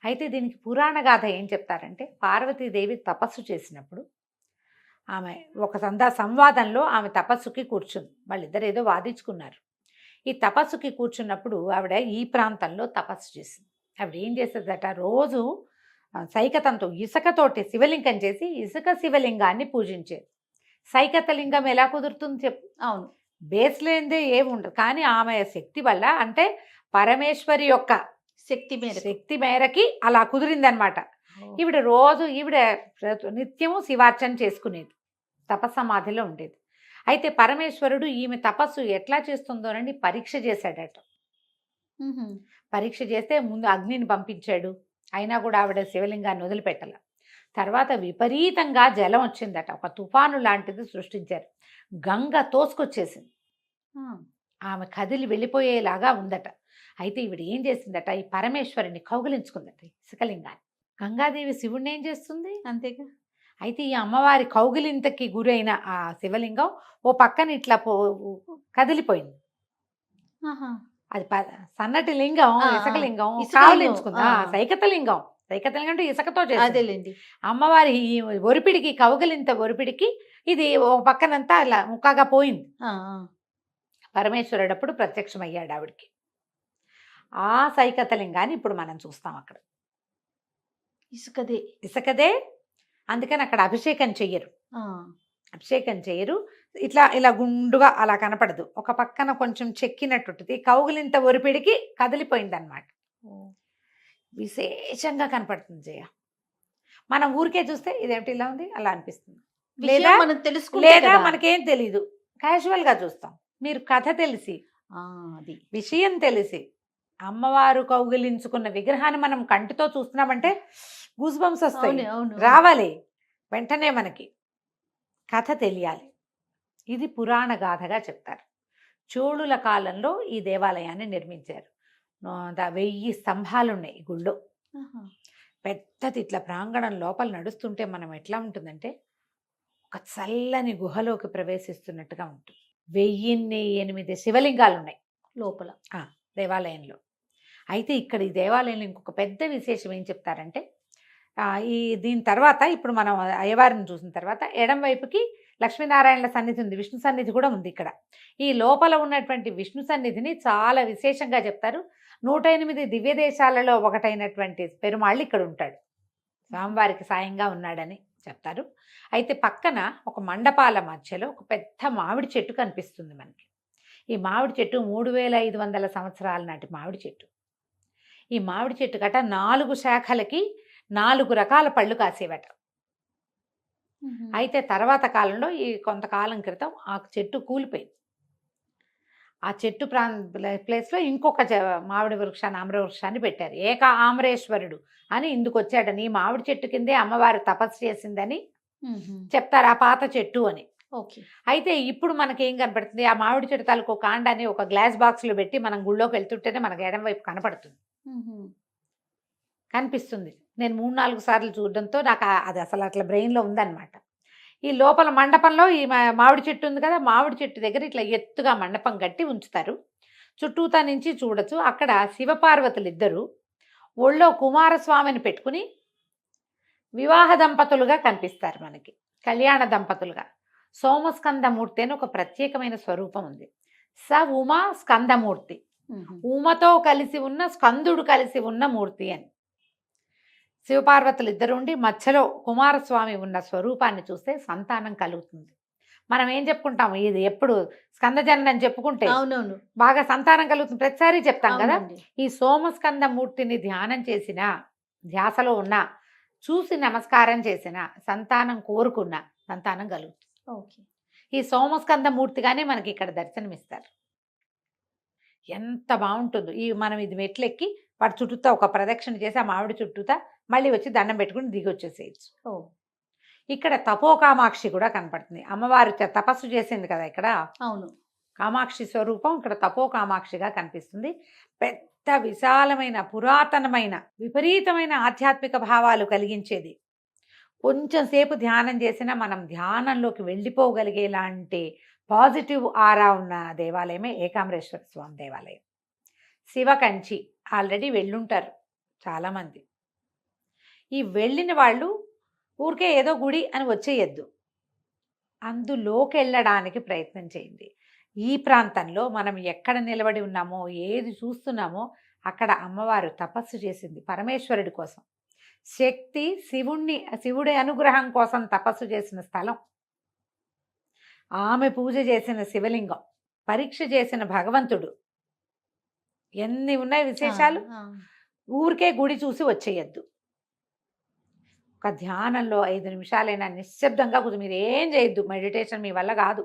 అయితే దీనికి పురాణ గాథ ఏం చెప్తారంటే, పార్వతీదేవి తపస్సు చేసినప్పుడు ఆమె ఒక సంవాదంలో ఆమె తపస్సుకి కూర్చుంది. వాళ్ళిద్దరు ఏదో వాదించుకున్నారు. ఈ తపస్సుకి కూర్చున్నప్పుడు ఆవిడ ఈ ప్రాంతంలో తపస్సు చేసింది. ఆవిడ ఏం చేసేదట, రోజు సైకతంతో ఇసుకతోటి శివలింగం చేసి ఇసుక శివలింగాన్ని పూజించేది. సైకత లింగం ఎలా కుదురుతుంది చెప్పు? అవును, బేస్ లేనిదే ఏముండదు. కానీ ఆమె శక్తి వల్ల, అంటే పరమేశ్వరి యొక్క శక్తి మేరకి అలా కుదిరిందనమాట. ఈవిడ రోజు నిత్యము శివార్చన చేసుకునేది, తపస్సమాధిలో ఉండేది. అయితే పరమేశ్వరుడు ఈమె తపస్సు ఎట్లా చేస్తుందోనని పరీక్ష చేశాడట. పరీక్ష చేస్తే ముందు అగ్నిని పంపించాడు. అయినా కూడా ఆవిడ శివలింగాన్ని వదిలిపెట్టాల. తర్వాత విపరీతంగా జలం వచ్చిందట, ఒక తుఫాను లాంటిది సృష్టించారు. గంగ తోసుకొచ్చేసింది, ఆమె కదిలి వెళ్ళిపోయేలాగా ఉందట. అయితే ఈవిడ ఏం చేసిందట, ఈ పరమేశ్వరుని కౌగిలించుకుందట ఇసుకలింగాన్ని. గంగాదేవి శివుడిని ఏం చేస్తుంది? అంతేగా. అయితే ఈ అమ్మవారి కౌగిలింతకి గురైన ఆ శివలింగం ఓ పక్కన ఇట్లా కదిలిపోయింది. అది సన్నటి లింగం, ఇసుకలింగం కౌగిలించుకుంది. సైకతలింగం అంటే ఇసుకతో చేసేది. అమ్మవారి ఈ ఒరిపిడికి, కౌగిలింత ఒరిపిడికి ఇది ఓ పక్కనంతా అలా ముక్కగా పోయింది. పరమేశ్వరుడు అప్పుడు ప్రత్యక్షమయ్యాడు ఆవిడికి. ఆ సైకతలింగాన్ని ఇప్పుడు మనం చూస్తాం. అక్కడ ఇసుకదే. అందుకని అక్కడ అభిషేకం చెయ్యరు. ఇలా గుండుగా అలా కనపడదు. ఒక పక్కన కొంచెం చెక్కినట్టుంటుంది. కౌగిలింత ఒరిపిడికి కదిలిపోయింది అనమాట. విశేషంగా కనపడుతుంది జయ. మనం ఊరికే చూస్తే ఇదేమిటి ఇలా ఉంది అలా అనిపిస్తుంది, విషయం లేదా మనం తెలుసుకుంటే లేదా కదా. మనకేం తెలీదు, క్యాజువల్గా చూస్తాం. మీరు కథ తెలిసి, అది విషయం తెలిసి, అమ్మవారు కౌగిలించుకున్న విగ్రహాన్ని మనం కంటితో చూస్తున్నామంటే గూస్ బంప్స్ వస్తాయి, అవును అవును రావాలి వెంటనే. మనకి కథ తెలియాలి. ఇది పురాణ గాథగా చెప్తారు. చోళుల కాలంలో ఈ దేవాలయాన్ని నిర్మించారు. 1000 స్తంభాలు ఉన్నాయి ఈ గుళ్ళో. ఆహా. పెద్దది ఇట్లా ప్రాంగణం లోపల నడుస్తుంటే మనం ఎట్లా ఉంటుందంటే ఒక చల్లని గుహలోకి ప్రవేశిస్తున్నట్టుగా ఉంటుంది. 1008 శివలింగాలు ఉన్నాయి లోపల దేవాలయంలో. అయితే ఇక్కడ ఈ దేవాలయంలో ఇంకొక పెద్ద విశేషం ఏం చెప్తారంటే, దీని తర్వాత ఇప్పుడు మనం అయ్యవారిని చూసిన తర్వాత ఎడం వైపుకి లక్ష్మీనారాయణల సన్నిధి ఉంది, విష్ణు సన్నిధి కూడా ఉంది. ఇక్కడ ఈ లోపల ఉన్నటువంటి విష్ణు సన్నిధిని చాలా విశేషంగా చెప్తారు. 108 దివ్య దేశాలలో ఒకటైనటువంటి పెరుమాళ్ళు ఇక్కడ ఉంటాడు, స్వామివారికి సాయంగా ఉన్నాడని చెప్తారు. అయితే పక్కన ఒక మండపాల మధ్యలో ఒక పెద్ద మామిడి చెట్టు కనిపిస్తుంది మనకి. ఈ మామిడి చెట్టు 3500 సంవత్సరాల నాటి మామిడి చెట్టు. ఈ మామిడి చెట్టు గట 4 శాఖలకి 4 రకాల పళ్ళు కాసేవట. అయితే తర్వాత కాలంలో ఈ కొంతకాలం క్రితం ఆ చెట్టు కూలిపోయింది. ఆ చెట్టు ప్లేస్లో ఇంకొక మామిడి వృక్షాన్ని, ఆమ్ర వృక్షాన్ని పెట్టారు. ఏక ఆమ్రేశ్వరుడు అని ఇందుకు వచ్చాడని, ఈ మామిడి చెట్టు కిందే అమ్మవారు తపస్సు చేసిందని చెప్తారు, ఆ పాత చెట్టు అని. ఓకే. అయితే ఇప్పుడు మనకి ఏం కనపడుతుంది, ఆ మామిడి చెట్టు తాలూకు కాండాన్ని ఒక గ్లాస్ బాక్స్లో పెట్టి మనం గుళ్ళోకి వెళ్తుంటేనే మనకి ఎడం వైపు కనపడుతుంది, కనిపిస్తుంది. నేను 3-4 సార్లు చూడడంతో నాకు అది అసలు అట్లా బ్రెయిన్లో ఉందన్నమాట. ఈ లోపల మండపంలో ఈ మామిడి చెట్టు ఉంది కదా, మామిడి చెట్టు దగ్గర ఇట్లా ఎత్తుగా మండపం కట్టి ఉంచుతారు. చుట్టూతా నుంచి చూడొచ్చు. అక్కడ శివపార్వతులు ఇద్దరు ఒళ్ళో కుమారస్వామిని పెట్టుకుని వివాహ దంపతులుగా కనిపిస్తారు మనకి, కళ్యాణ దంపతులుగా. సోమస్కందమూర్తి అని ఒక ప్రత్యేకమైన స్వరూపం ఉంది. స ఉమా స్కందమూర్తి, ఉమతో కలిసి ఉన్న స్కందుడు కలిసి ఉన్న మూర్తి అని. శివపార్వతులు ఇద్దరు ఉండి మధ్యలో కుమారస్వామి ఉన్న స్వరూపాన్ని చూస్తే సంతానం కలుగుతుంది. మనం ఏం చెప్పుకుంటాము, ఇది ఎప్పుడు స్కందజననం చెప్పుకుంటే అవునవును బాగా సంతానం కలుగుతుంది, ప్రతిసారి చెప్తాం కదా. అవునండి. ఈ సోమస్కందమూర్తిని ధ్యానం చేసిన, ధ్యాసలో ఉన్న, చూసి నమస్కారం చేసిన, సంతానం కోరుకున్న సంతానం కలుగుతుంది. ఓకే. ఈ సోమస్కందమూర్తిగానే మనకి ఇక్కడ దర్శనమిస్తారు. ఎంత బాగుంటుందో. మనం ఇది మెట్లెక్కి వాటి చుట్టూతా ఒక ప్రదక్షిణ చేసి ఆ మామిడి చుట్టూతా మళ్ళీ వచ్చి దండం పెట్టుకుని దిగి వచ్చేసేయచ్చు. ఇక్కడ తపోకామాక్షి కూడా కనపడుతుంది. అమ్మవారు తపస్సు చేసింది కదా ఇక్కడ, అవును, కామాక్షి స్వరూపం ఇక్కడ తపోకామాక్షిగా కనిపిస్తుంది. పెద్ద విశాలమైన పురాతనమైన విపరీతమైన ఆధ్యాత్మిక భావాలు కలిగించేది. కొంచెం సేపు ధ్యానం చేసినా మనం ధ్యానంలోకి వెళ్ళిపోగలిగేలాంటి పాజిటివ్ ఆరా ఉన్న దేవాలయమే ఏకాంబరేశ్వర స్వామి దేవాలయం. శివకంచి ఆల్రెడీ వెళ్ళుంటారు చాలామంది. ఈ వెళ్ళిన వాళ్ళు ఊరికే ఏదో గుడి అని వచ్చేయద్దు, అందులోకి వెళ్ళడానికి ప్రయత్నం చేయండి. ఈ ప్రాంతంలో మనం ఎక్కడ నిలబడి ఉన్నామో, ఏది చూస్తున్నామో అక్కడ అమ్మవారు తపస్సు చేసింది పరమేశ్వరుడి కోసం. శక్తి శివుడి అనుగ్రహం కోసం తపస్సు చేసిన స్థలం. ఆమె పూజ చేసిన శివలింగం, పరీక్ష చేసిన భగవంతుడు. ఎన్ని ఉన్నాయి విశేషాలు. ఊరికే గుడి చూసి వచ్చేయద్దు. ఒక ధ్యానంలో 5 నిమిషాలైనా నిశ్శబ్దంగా కూర్చొని, మీరు ఏం చేయొద్దు, మెడిటేషన్ మీ వల్ల కాదు,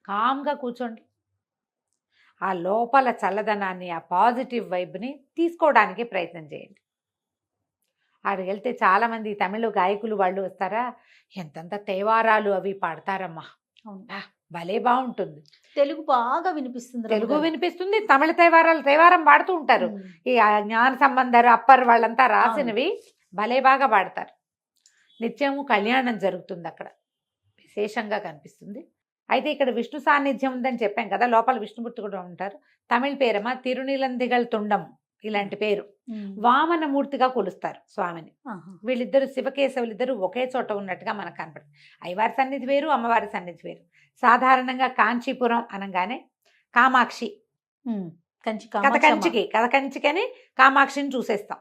కామ్గా కూర్చోండి. ఆ లోపల చల్లదనాన్ని, ఆ పాజిటివ్ వైబ్ని తీసుకోవడానికి ప్రయత్నం చేయండి. ఆడికి వెళ్తే చాలామంది తమిళ గాయకులు వాళ్ళు వస్తారా, ఎంతంత తేవారాలు అవి పాడతారమ్మా, భలే బాగుంటుంది. తెలుగు బాగా వినిపిస్తుంది, తెలుగు వినిపిస్తుంది, తమిళ తేవారం పాడుతూ ఉంటారు. ఈ జ్ఞాన సంబంధాలు అప్పర్ వాళ్ళంతా రాసినవి భలే బాగా పాడతారు. నిత్యము కళ్యాణం జరుగుతుంది అక్కడ, విశేషంగా కనిపిస్తుంది. అయితే ఇక్కడ విష్ణు సాన్నిధ్యం ఉందని చెప్పాం కదా, లోపల విష్ణుమూర్తి కూడా ఉంటారు. తమిళ పేరమా తిరునిలందిగల్ తుండం, ఇలాంటి పేరు. వామనమూర్తిగా కొలుస్తారు స్వామిని. వీళ్ళిద్దరు శివకేశవులిద్దరు ఒకే చోట ఉన్నట్టుగా మనకు కనపడుతుంది. అయ్యవారి సన్నిధి వేరు, అమ్మవారి సన్నిధి వేరు. సాధారణంగా కాంచీపురం అనగానే కామాక్షి, కంచికి అని కామాక్షిని చూసేస్తాం.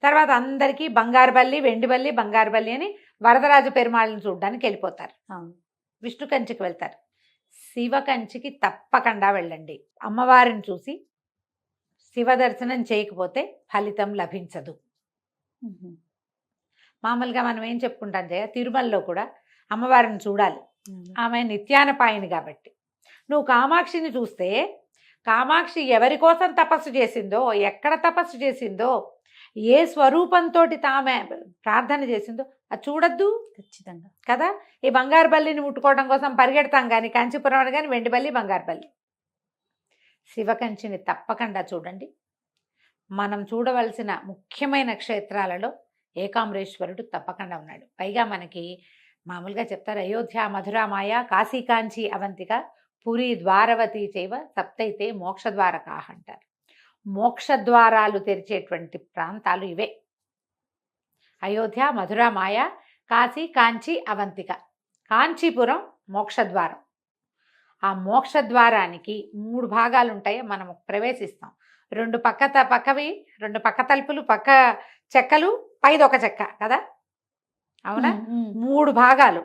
తర్వాత అందరికీ బంగారు బల్లి, వెండి బల్లి, బంగారు బల్లి అని వరదరాజు పెరుమాళ్ళని చూడడానికి వెళ్ళిపోతారు. విష్ణు కంచికి వెళ్తారు. శివ కంచికి తప్పకుండా వెళ్ళండి. అమ్మవారిని చూసి శివ దర్శనం చేయకపోతే ఫలితం లభించదు. మామూలుగా మనం ఏం చెప్పుకుంటాం జయ, తిరుమలలో కూడా అమ్మవారిని చూడాలి, ఆమె నిత్యానపాయిని కాబట్టి. నువ్వు కామాక్షిని చూస్తే కామాక్షి ఎవరి కోసం తపస్సు చేసిందో, ఎక్కడ తపస్సు చేసిందో, ఏ స్వరూపంతో తామె ప్రార్థన చేసిందో అది చూడద్దు ఖచ్చితంగా కదా. ఈ బంగారు బల్లిని ముట్టుకోవడం కోసం పరిగెడతాం కానీ కాంచీపురం కానీ వెండి బల్లి బంగారు బల్లి. శివకంచిని తప్పకుండా చూడండి. మనం చూడవలసిన ముఖ్యమైన క్షేత్రాలలో ఏకాంబరేశ్వరుడు తప్పకుండా ఉన్నాడు. పైగా మనకి మామూలుగా చెప్తారు, అయోధ్య మధుర మాయ కాశీ కాంచి అవంతిక పురి ద్వారవతి చైవ సప్తైతే మోక్షద్వారకాహ అంటారు. మోక్షద్వారాలు తెరిచేటువంటి ప్రాంతాలు ఇవే: అయోధ్య మధుర మాయ కాశీ కాంచి అవంతిక. కాంచీపురం మోక్షద్వారం. ఆ మోక్షద్వారానికి 3 భాగాలు ఉంటాయి. మనం ప్రవేశిస్తాం, 2 పక్కవి 2 పక్క తలుపులు, పక్క చెక్కలు, పైది ఒక చెక్క కదా, అవునా? 3 భాగాలు.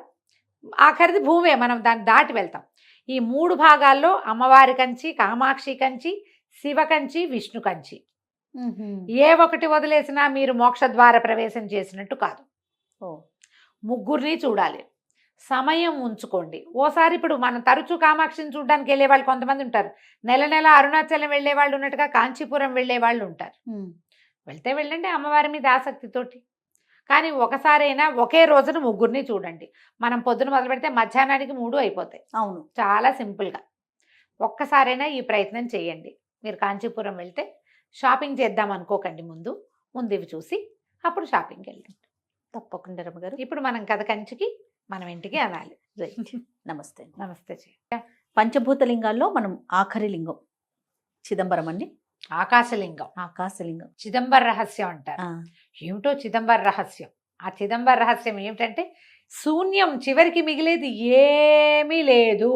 ఆఖరిది భూమే, మనం దాన్ని దాటి వెళ్తాం. ఈ 3 భాగాల్లో అమ్మవారి కంచి, కామాక్షి కంచి, శివ కంచి, విష్ణు కంచి. ఏ ఒకటి వదిలేసినా మీరు మోక్షద్వార ప్రవేశం చేసినట్టు కాదు. ముగ్గురిని చూడాలి, సమయం ఉంచుకోండి. ఓసారి ఇప్పుడు మనం తరచూ కామాక్షిని చూడడానికి వెళ్ళే వాళ్ళు కొంతమంది ఉంటారు. నెల నెల అరుణాచలం వెళ్ళే వాళ్ళు ఉన్నట్టుగా కాంచీపురం వెళ్ళే వాళ్ళు ఉంటారు. వెళ్తే వెళ్ళండి అమ్మవారి మీద ఆసక్తితోటి. కానీ ఒకసారైనా ఒకే రోజున ముగ్గురిని చూడండి. మనం పొద్దున మొదలు పెడితే మధ్యాహ్నానికి 3 అయిపోతాయి. అవును, చాలా సింపుల్గా ఒక్కసారైనా ఈ ప్రయత్నం చేయండి. మీరు కాంచీపురం వెళ్తే షాపింగ్ చేద్దాం అనుకోకండి, ముందు ఇవి చూసి అప్పుడు షాపింగ్కి వెళ్ళండి. తప్పకుండా రమ్మగారు. ఇప్పుడు మనం కథ కంచికి మనం ఇంటికి అనాలి. రైట్. నమస్తే. నమస్తే. పంచభూతలింగాల్లో మనం ఆఖరి లింగం చిదంబరం అండి. ఆకాశలింగం, ఆకాశలింగం, చిదంబర రహస్యం అంటారు. ఏమిటో చిదంబర రహస్యం. ఆ చిదంబర రహస్యం ఏమిటంటే శూన్యం, చివరికి మిగిలేది ఏమీ లేదు,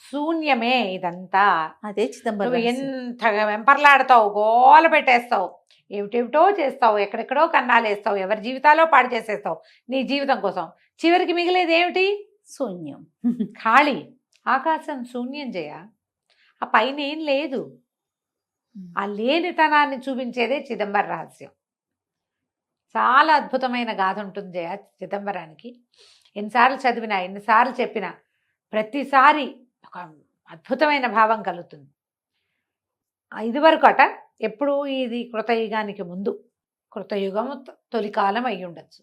శూన్యమే ఇదంతా. అదే చిదంబరం. నువ్వు ఎంత వెంపర్లాడతావు, గోల పెట్టేస్తావు, ఏమిటేమిటో చేస్తావు, ఎక్కడెక్కడో కన్నాలేస్తావు, ఎవరి జీవితాలో పాడు చేసేస్తావు నీ జీవితం కోసం. చివరికి మిగిలేది ఏమిటి? శూన్యం, ఖాళీ. ఆకాశం శూన్యం జయ, ఆ పైన ఏం లేదు. ఆ లేనితనాన్ని చూపించేదే చిదంబర రహస్యం. చాలా అద్భుతమైన గాథ ఉంటుంది జయ చిదంబరానికి. ఎన్నిసార్లు చదివినా, ఎన్నిసార్లు చెప్పినా ప్రతిసారి ఒక అద్భుతమైన భావం కలుగుతుంది. ఇదివరకు ఎప్పుడు ఇది కృతయుగానికి ముందు, కృతయుగము తొలికాలం అయి ఉండొచ్చు.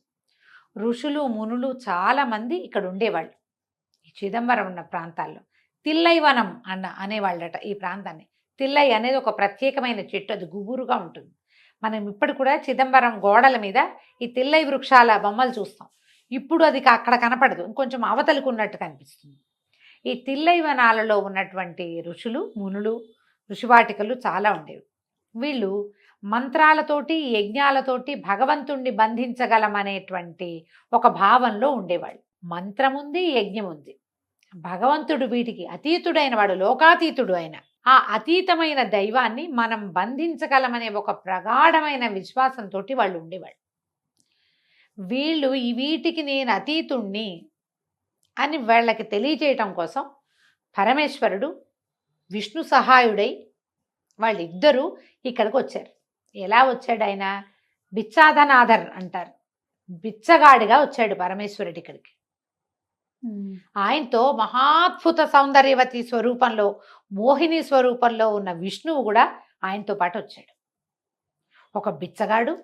ఋషులు మునులు చాలామంది ఇక్కడ ఉండేవాళ్ళు ఈ చిదంబరం ఉన్న ప్రాంతాల్లో. తిల్లైవనం అనేవాళ్ళట ఈ ప్రాంతాన్ని. తిల్లై అనేది ఒక ప్రత్యేకమైన చెట్టు, అది గుబురుగా ఉంటుంది. మనం ఇప్పుడు కూడా చిదంబరం గోడల మీద ఈ తిల్లై వృక్షాల బొమ్మలు చూస్తాం. ఇప్పుడు అది అక్కడ కనపడదు, ఇంకొంచెం అవతలకు ఉన్నట్టు కనిపిస్తుంది. ఈ తిల్లై వనాలలో ఉన్నటువంటి ఋషులు మునులు, ఋషివాటికలు చాలా ఉండేవి. వీళ్ళు మంత్రాలతోటి, యజ్ఞాలతోటి భగవంతుణ్ణి బంధించగలమనేటువంటి ఒక భావంలో ఉండేవాళ్ళు. మంత్రముంది, యజ్ఞం ఉంది. భగవంతుడు వీటికి అతీతుడైన వాడు, లోకాతీతుడు అయిన ఆ అతీతమైన దైవాన్ని మనం బంధించగలమనే ఒక ప్రగాఢమైన విశ్వాసంతో వాళ్ళు ఉండేవాళ్ళు. వీళ్ళు వీటికి నేను అతీతుణ్ణి అని వాళ్ళకి తెలియచేయటం కోసం పరమేశ్వరుడు విష్ణు సహాయుడై వాళ్ళిద్దరూ ఇక్కడికి వచ్చారు. ఎలా వచ్చాడు ఆయన? బిచ్చాధనాథర్ అంటారు, బిచ్చగాడిగా వచ్చాడు పరమేశ్వరుడు ఇక్కడికి. ఆయనతో మహాద్భుత సౌందర్యవతి స్వరూపంలో, మోహిని స్వరూపంలో ఉన్న విష్ణువు కూడా ఆయనతో పాటు వచ్చాడు. ఒక బిచ్చగాడి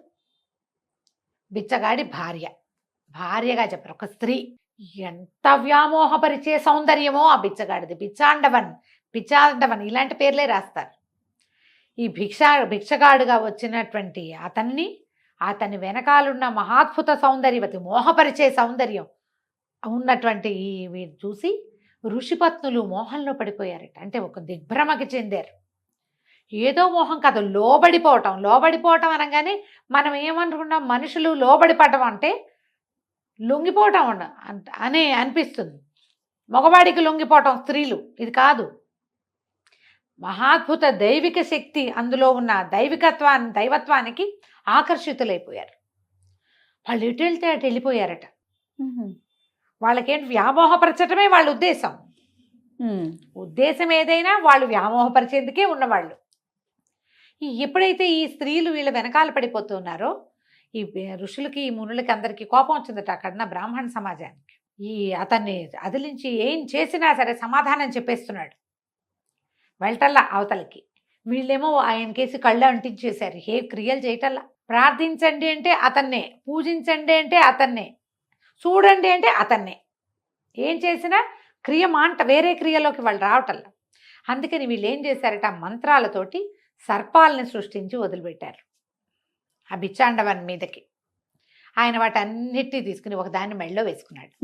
భార్యగా చెప్పారు, ఒక స్త్రీ. ఎంత వ్యామోహపరిచే సౌందర్యమో ఆ బిచ్చగాడిది. పిచ్చాండవన్ ఇలాంటి పేర్లే రాస్తారు. ఈ భిక్షగాడుగా వచ్చినటువంటి అతని వెనకాలన్న మహాద్భుత సౌందర్యవతి, మోహపరిచే సౌందర్యం ఉన్నటువంటి వీరు చూసి ఋషిపత్నులు మోహంలో పడిపోయారట. అంటే ఒక దిగ్భ్రమకి చెందారు. ఏదో మోహం కాదు, లోబడిపోవటం అనగానే మనం ఏమనుకున్నాం, మనుషులు లోబడిపడటం అంటే లొంగిపోవటం అనే అనిపిస్తుంది. మగవాడికి లొంగిపోవటం స్త్రీలు, ఇది కాదు. మహాద్భుత దైవిక శక్తి అందులో ఉన్న దైవత్వానికి ఆకర్షితులైపోయారు. వాళ్ళు ఎటు వెళ్తే అటు వెళ్ళిపోయారట. వాళ్ళకేంటి, వ్యామోహపరచటమే వాళ్ళ ఉద్దేశం ఏదైనా వాళ్ళు వ్యామోహపరిచేందుకే ఉన్నవాళ్ళు. ఎప్పుడైతే ఈ స్త్రీలు వీళ్ళ వెనకాల పడిపోతున్నారో ఈ ఋషులకి ఈ మునులకి అందరికీ కోపం వచ్చిందట అక్కడ బ్రాహ్మణ సమాజానికి. ఈ అతన్ని అదిలించి ఏం చేసినా సరే సమాధానం చెప్పేస్తున్నాడు వెళ్ళటల్లా అవతలకి. వీళ్ళేమో ఆయన కేసి కళ్ళు అంటించేశారు, ఏ క్రియలు చేయటల్లా. ప్రార్థించండి అంటే అతన్నే, పూజించండి అంటే అతన్నే, చూడండి అంటే అతన్నే. ఏం చేసినా క్రియ మాంట వేరే క్రియలోకి వాళ్ళు రావటల్లా. అందుకని వీళ్ళు ఏం చేశారట, మంత్రాలతోటి సర్పాలని సృష్టించి వదిలిపెట్టారు ఆ బిచ్చాండవన్ మీదకి. ఆయన వాటన్నిటినీ తీసుకుని ఒకదాన్ని మెళ్ళో వేసుకున్నాడు,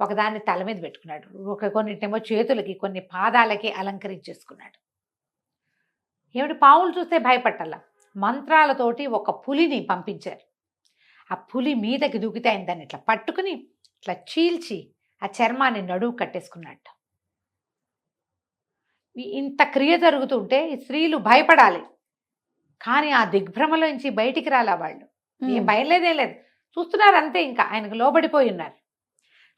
ఒకదాన్ని తల మీద పెట్టుకున్నాడు, కొన్నిటేమో చేతులకి, కొన్ని పాదాలకి అలంకరించేసుకున్నాడు. ఏమిటి, పావులు చూస్తే భయపట్టాల. మంత్రాలతోటి ఒక పులిని పంపించారు. ఆ పులి మీదకి దూకితే ఆయన దాన్ని ఇట్లా పట్టుకుని ఇట్లా చీల్చి ఆ చర్మాన్ని నడువు కట్టేసుకున్నట్టు. ఇంత క్రియ జరుగుతుంటే ఈ స్త్రీలు భయపడాలి, కానీ ఆ దిగ్భ్రమలోంచి బయటికి రాలా వాళ్ళు. ఏం భయలేదే లేదు, చూస్తున్నారు అంతే. ఇంకా ఆయనకు లోబడిపోయి ఉన్నారు.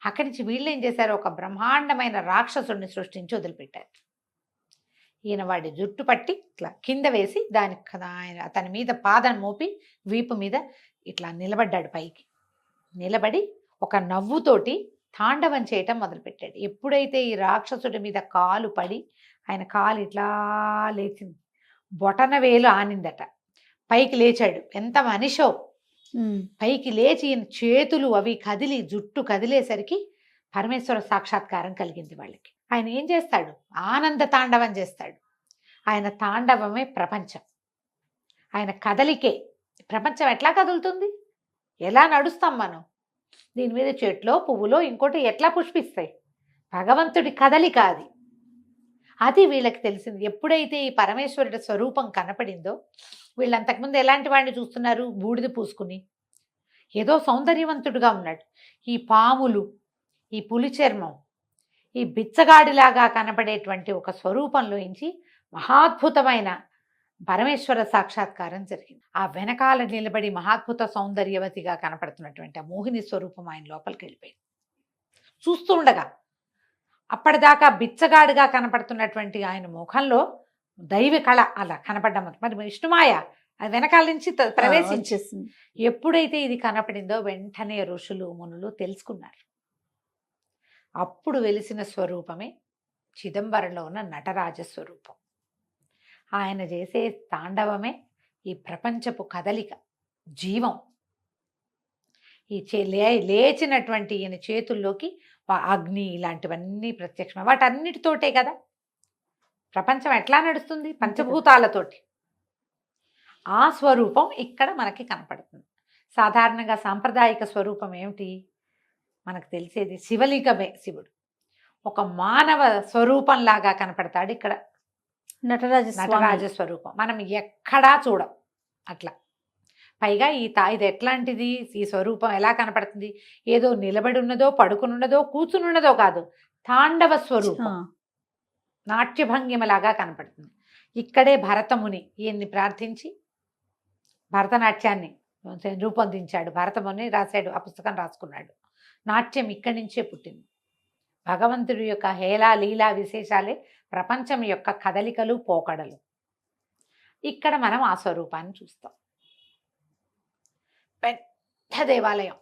అక్కడి నుంచి వీళ్ళు ఏం చేశారు, ఒక బ్రహ్మాండమైన రాక్షసుడిని సృష్టించి వదిలిపెట్టారు. ఈయన వాడి జుట్టు పట్టి ఇట్లా కింద వేసి ఆయన అతని మీద పాదం మోపి వీపు మీద ఇట్లా నిలబడ్డాడు. పైకి నిలబడి ఒక నవ్వుతోటి తాండవం చేయటం మొదలుపెట్టాడు. ఎప్పుడైతే ఈ రాక్షసుడి మీద కాలు పడి ఆయన కాలు ఇట్లా లేచింది, బొటన వేలు ఆనిందట, పైకి లేచాడు. ఎంత మనిషో, పైకి లేచి ఈయన చేతులు అవి కదిలి జుట్టు కదిలేసరికి పరమేశ్వర సాక్షాత్కారం కలిగింది వాళ్ళకి. ఆయన ఏం చేస్తాడు, ఆనంద తాండవం చేస్తాడు. ఆయన తాండవమే ప్రపంచం, ఆయన కదలికే ప్రపంచం. ఎట్లా కదులుతుంది, ఎలా నడుస్తాం మనం, దీని మీద చెట్లో పువ్వులో ఇంకోటి ఎట్లా పుష్పిస్తాయి, భగవంతుడి కదలిక అది. అది వీళ్ళకి తెలిసింది. ఎప్పుడైతే ఈ పరమేశ్వరుడి స్వరూపం కనపడిందో, వీళ్ళు అంతకుముందు ఎలాంటి వాడిని చూస్తున్నారు, బూడిద పూసుకుని ఏదో సౌందర్యవంతుడుగా ఉన్నాడు. ఈ పాములు, ఈ పులి చర్మం, ఈ బిచ్చగాడిలాగా కనపడేటువంటి ఒక స్వరూపంలోంచి మహాద్భుతమైన పరమేశ్వర సాక్షాత్కారం జరిగింది. ఆ వెనకాల నిలబడి మహాద్భుత సౌందర్యవతిగా కనపడుతున్నటువంటి ఆ మోహిని స్వరూపం ఆయన లోపలికి వెళ్ళిపోయింది. చూస్తూ ఉండగా అప్పటిదాకా బిచ్చగాడిగా కనపడుతున్నటువంటి ఆయన ముఖంలో దైవ కళ అలా కనపడ్డం. మరి విష్ణుమాయ అది వెనకాల నుంచి ప్రవేశించేసింది. ఎప్పుడైతే ఇది కనపడిందో వెంటనే ఋషులు మునులు తెలుసుకున్నారు. అప్పుడు వెలిసిన స్వరూపమే చిదంబరంలో ఉన్న నటరాజ స్వరూపం. ఆయన చేసే తాండవమే ఈ ప్రపంచపు కదలిక, జీవం. ఈ లేచినటువంటి ఈయన చేతుల్లోకి అగ్ని ఇలాంటివన్నీ ప్రత్యక్షం. వాటన్నిటితోటే కదా ప్రపంచం ఎట్లా నడుస్తుంది, పంచభూతాలతోటి. ఆ స్వరూపం ఇక్కడ మనకి కనపడుతుంది. సాధారణంగా సాంప్రదాయిక స్వరూపం ఏమిటి మనకు తెలిసేది, శివలింగమే. శివుడు ఒక మానవ స్వరూపంలాగా కనపడతాడు. ఇక్కడ నటరాజ స్వరూపం మనం ఎక్కడా చూడం అట్లా. పైగా ఇది ఎట్లాంటిది, ఈ స్వరూపం ఎలా కనపడుతుంది, ఏదో నిలబడి ఉన్నదో పడుకునున్నదో కూర్చునున్నదో కాదు, తాండవ స్వరూపం, నాట్యభంగిమలాగా కనపడుతుంది. ఇక్కడే భరతముని ఈయన్ని ప్రార్థించి భరతనాట్యాన్ని రూపొందించాడు. భరతముని రాశాడు, ఆ పుస్తకం రాసుకున్నాడు. నాట్యం ఇక్కడి నుంచే పుట్టింది. భగవంతుడి యొక్క హేళా లీలా విశేషాలే ప్రపంచం యొక్క కదలికలు పోకడలు. ఇక్కడ మనం ఆ స్వరూపాన్ని చూస్తాం. పెద్ద దేవాలయం,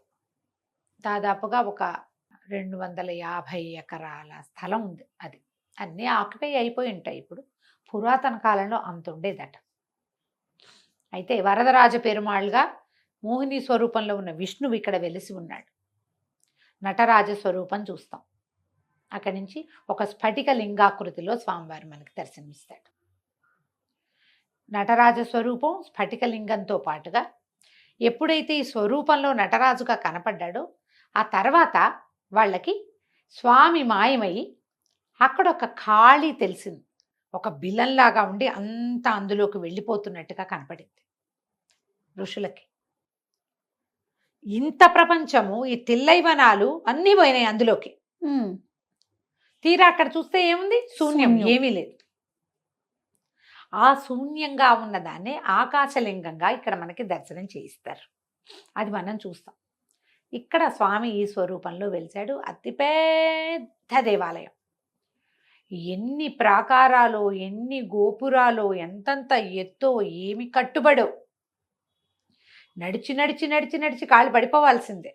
దాదాపుగా ఒక 250 ఎకరాల స్థలం ఉంది. అది అన్నీ ఆక్యుపై అయిపోయి ఉంటాయి. ఇప్పుడు పురాతన కాలంలో అంత ఉండేదట. అయితే వరదరాజ పెరుమాళ్గా మోహిని స్వరూపంలో ఉన్న విష్ణువు ఇక్కడ వెలిసి ఉన్నాడు. నటరాజ స్వరూపం చూస్తాం. అక్కడి నుంచి ఒక స్ఫటిక లింగాకృతిలో స్వామివారు మనకి దర్శనమిస్తాడు. నటరాజ స్వరూపం స్ఫటిక లింగంతో పాటుగా ఎప్పుడైతే ఈ స్వరూపంలో నటరాజుగా కనపడ్డాడో ఆ తర్వాత వాళ్ళకి స్వామి మాయమయ్యి అక్కడ ఒక ఖాళీ తెలిసింది. ఒక బిలంలాగా ఉండి అంతా అందులోకి వెళ్ళిపోతున్నట్టుగా కనపడింది ఋషులకి. ఇంత ప్రపంచము, ఈ తిల్లైవనాలు అన్నీ పోయినాయి అందులోకి. తీరా అక్కడ చూస్తే ఏముంది, శూన్యం, ఏమీ లేదు. ఆ శూన్యంగా ఉన్నదాన్ని ఆకాశలింగంగా ఇక్కడ మనకి దర్శనం చేయిస్తారు. అది మనం చూస్తాం. ఇక్కడ స్వామి ఈ స్వరూపంలో వెలిశాడు. అతిపెద్ద దేవాలయం. ఎన్ని ప్రాకారాలో, ఎన్ని గోపురాలో, ఎంతంత ఎత్తో, ఏమి కట్టుబడో, నడిచి నడిచి నడిచి నడిచి కాళ్ళు పడిపోవాల్సిందే.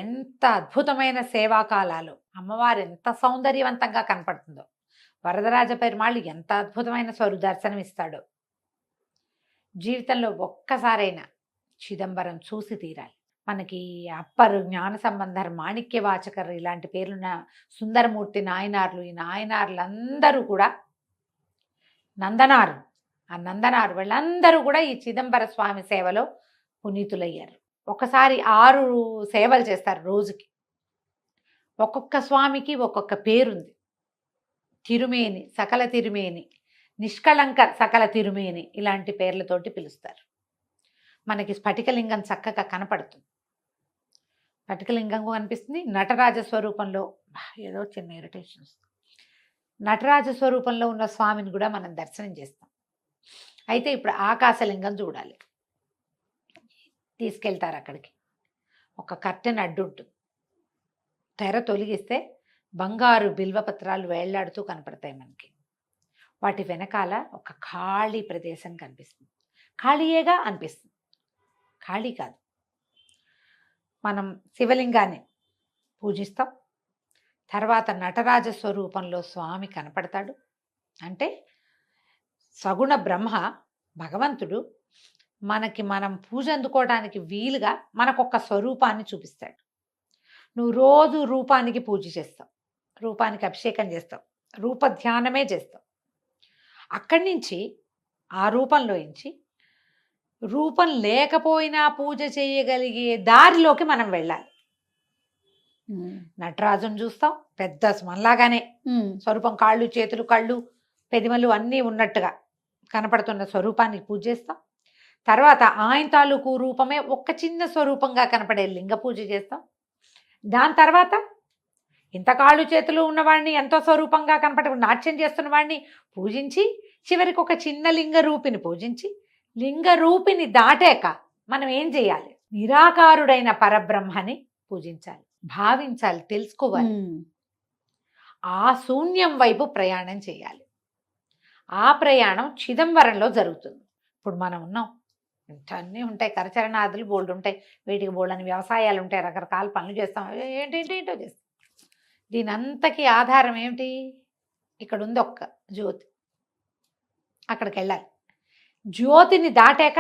ఎంత అద్భుతమైన సేవాకాలాలు, అమ్మవారు ఎంత సౌందర్యవంతంగా కనపడుతుందో, వరదరాజ పెరుమాళ్ళు ఎంత అద్భుతమైన దర్శనం ఇస్తాడో. జీవితంలో ఒక్కసారైనా చిదంబరం చూసి తీరాలి. మనకి అప్పరు, జ్ఞాన సంబంధర్, మాణిక్య వాచకర్ ఇలాంటి పేర్లున్న సుందరమూర్తి నాయనార్లు, ఈ నాయనార్లందరూ కూడా నందనారు, ఆ నందనారు వీళ్ళందరూ కూడా ఈ చిదంబర స్వామి సేవలో పునీతులయ్యారు. ఒకసారి 6 సేవలు చేస్తారు రోజుకి. ఒక్కొక్క స్వామికి ఒక్కొక్క పేరుంది. తిరుమేని, సకల తిరుమేని, నిష్కళంక సకల తిరుమేని ఇలాంటి పేర్లతోటి పిలుస్తారు. మనకి స్ఫటికలింగం చక్కగా కనపడుతుంది. స్ఫటికలింగం కనిపిస్తుంది. నటరాజ స్వరూపంలో ఏదో చిన్న ఇరిటేషన్ వస్తుంది. నటరాజ స్వరూపంలో ఉన్న స్వామిని కూడా మనం దర్శనం చేస్తాం. అయితే ఇప్పుడు ఆకాశలింగం చూడాలి. తీసుకెళ్తారు అక్కడికి. ఒక కర్టెన్ అడ్డు ఉంటుంది. తెర తొలగిస్తే బంగారు బిల్వపత్రాలు వేళ్లాడుతూ కనపడతాయి మనకి. వాటి వెనకాల ఒక ఖాళీ ప్రదేశం కనిపిస్తుంది. ఖాళీయేగా అనిపిస్తుంది, ఖాళీ కాదు. మనం శివలింగాన్ని పూజిస్తాం. తర్వాత నటరాజ స్వరూపంలో స్వామి కనపడతాడు. అంటే సగుణ బ్రహ్మ భగవంతుడు మనం పూజ అందుకోవడానికి వీలుగా మనకొక స్వరూపాన్ని చూపిస్తాడు. నువ్వు రోజు రూపానికి పూజ చేస్తావు, రూపానికి అభిషేకం చేస్తావు, రూప ధ్యానమే చేస్తావు. అక్కడి నుంచి ఆ రూపంలోంచి రూపం లేకపోయినా పూజ చేయగలిగే దారిలోకి మనం వెళ్ళాలి. నటరాజును చూస్తాం, పెద్ద మనలాగానే స్వరూపం, కాళ్ళు, చేతులు, కళ్ళు, పెదిమలు అన్నీ ఉన్నట్టుగా కనపడుతున్న స్వరూపానికి పూజ చేస్తాం. తర్వాత ఆయన తాలూకు రూపమే ఒక్క చిన్న స్వరూపంగా కనపడే లింగ పూజ చేస్తాం. దాని తర్వాత ఇంత కాళ్ళు చేతులు ఉన్నవాడిని, ఎంతో స్వరూపంగా కనపడే నాట్యం చేస్తున్న వాడిని పూజించి, చివరికి ఒక చిన్న లింగ రూపిని పూజించి, లింగ రూపిని దాటాక మనం ఏం చేయాలి? నిరాకారుడైన పరబ్రహ్మని పూజించాలి, భావించాలి, తెలుసుకోవాలి. ఆ శూన్యం వైపు ప్రయాణం చేయాలి. ఆ ప్రయాణం చిదంబరంలో జరుగుతుంది. ఇప్పుడు మనం ఉన్నాం, అన్నీ ఉంటాయి, కరచరణాదులు బోల్డ్ ఉంటాయి, వీటికి బోల్డ్ అని వ్యవసాయాలు ఉంటాయి, రకరకాల పనులు చేస్తాం, ఏంటో చేస్తాం. దీని అంతకి ఆధారం ఏమిటి? ఇక్కడ ఉంది ఒక్క జ్యోతి, అక్కడికి వెళ్ళాలి. జ్యోతిని దాటాక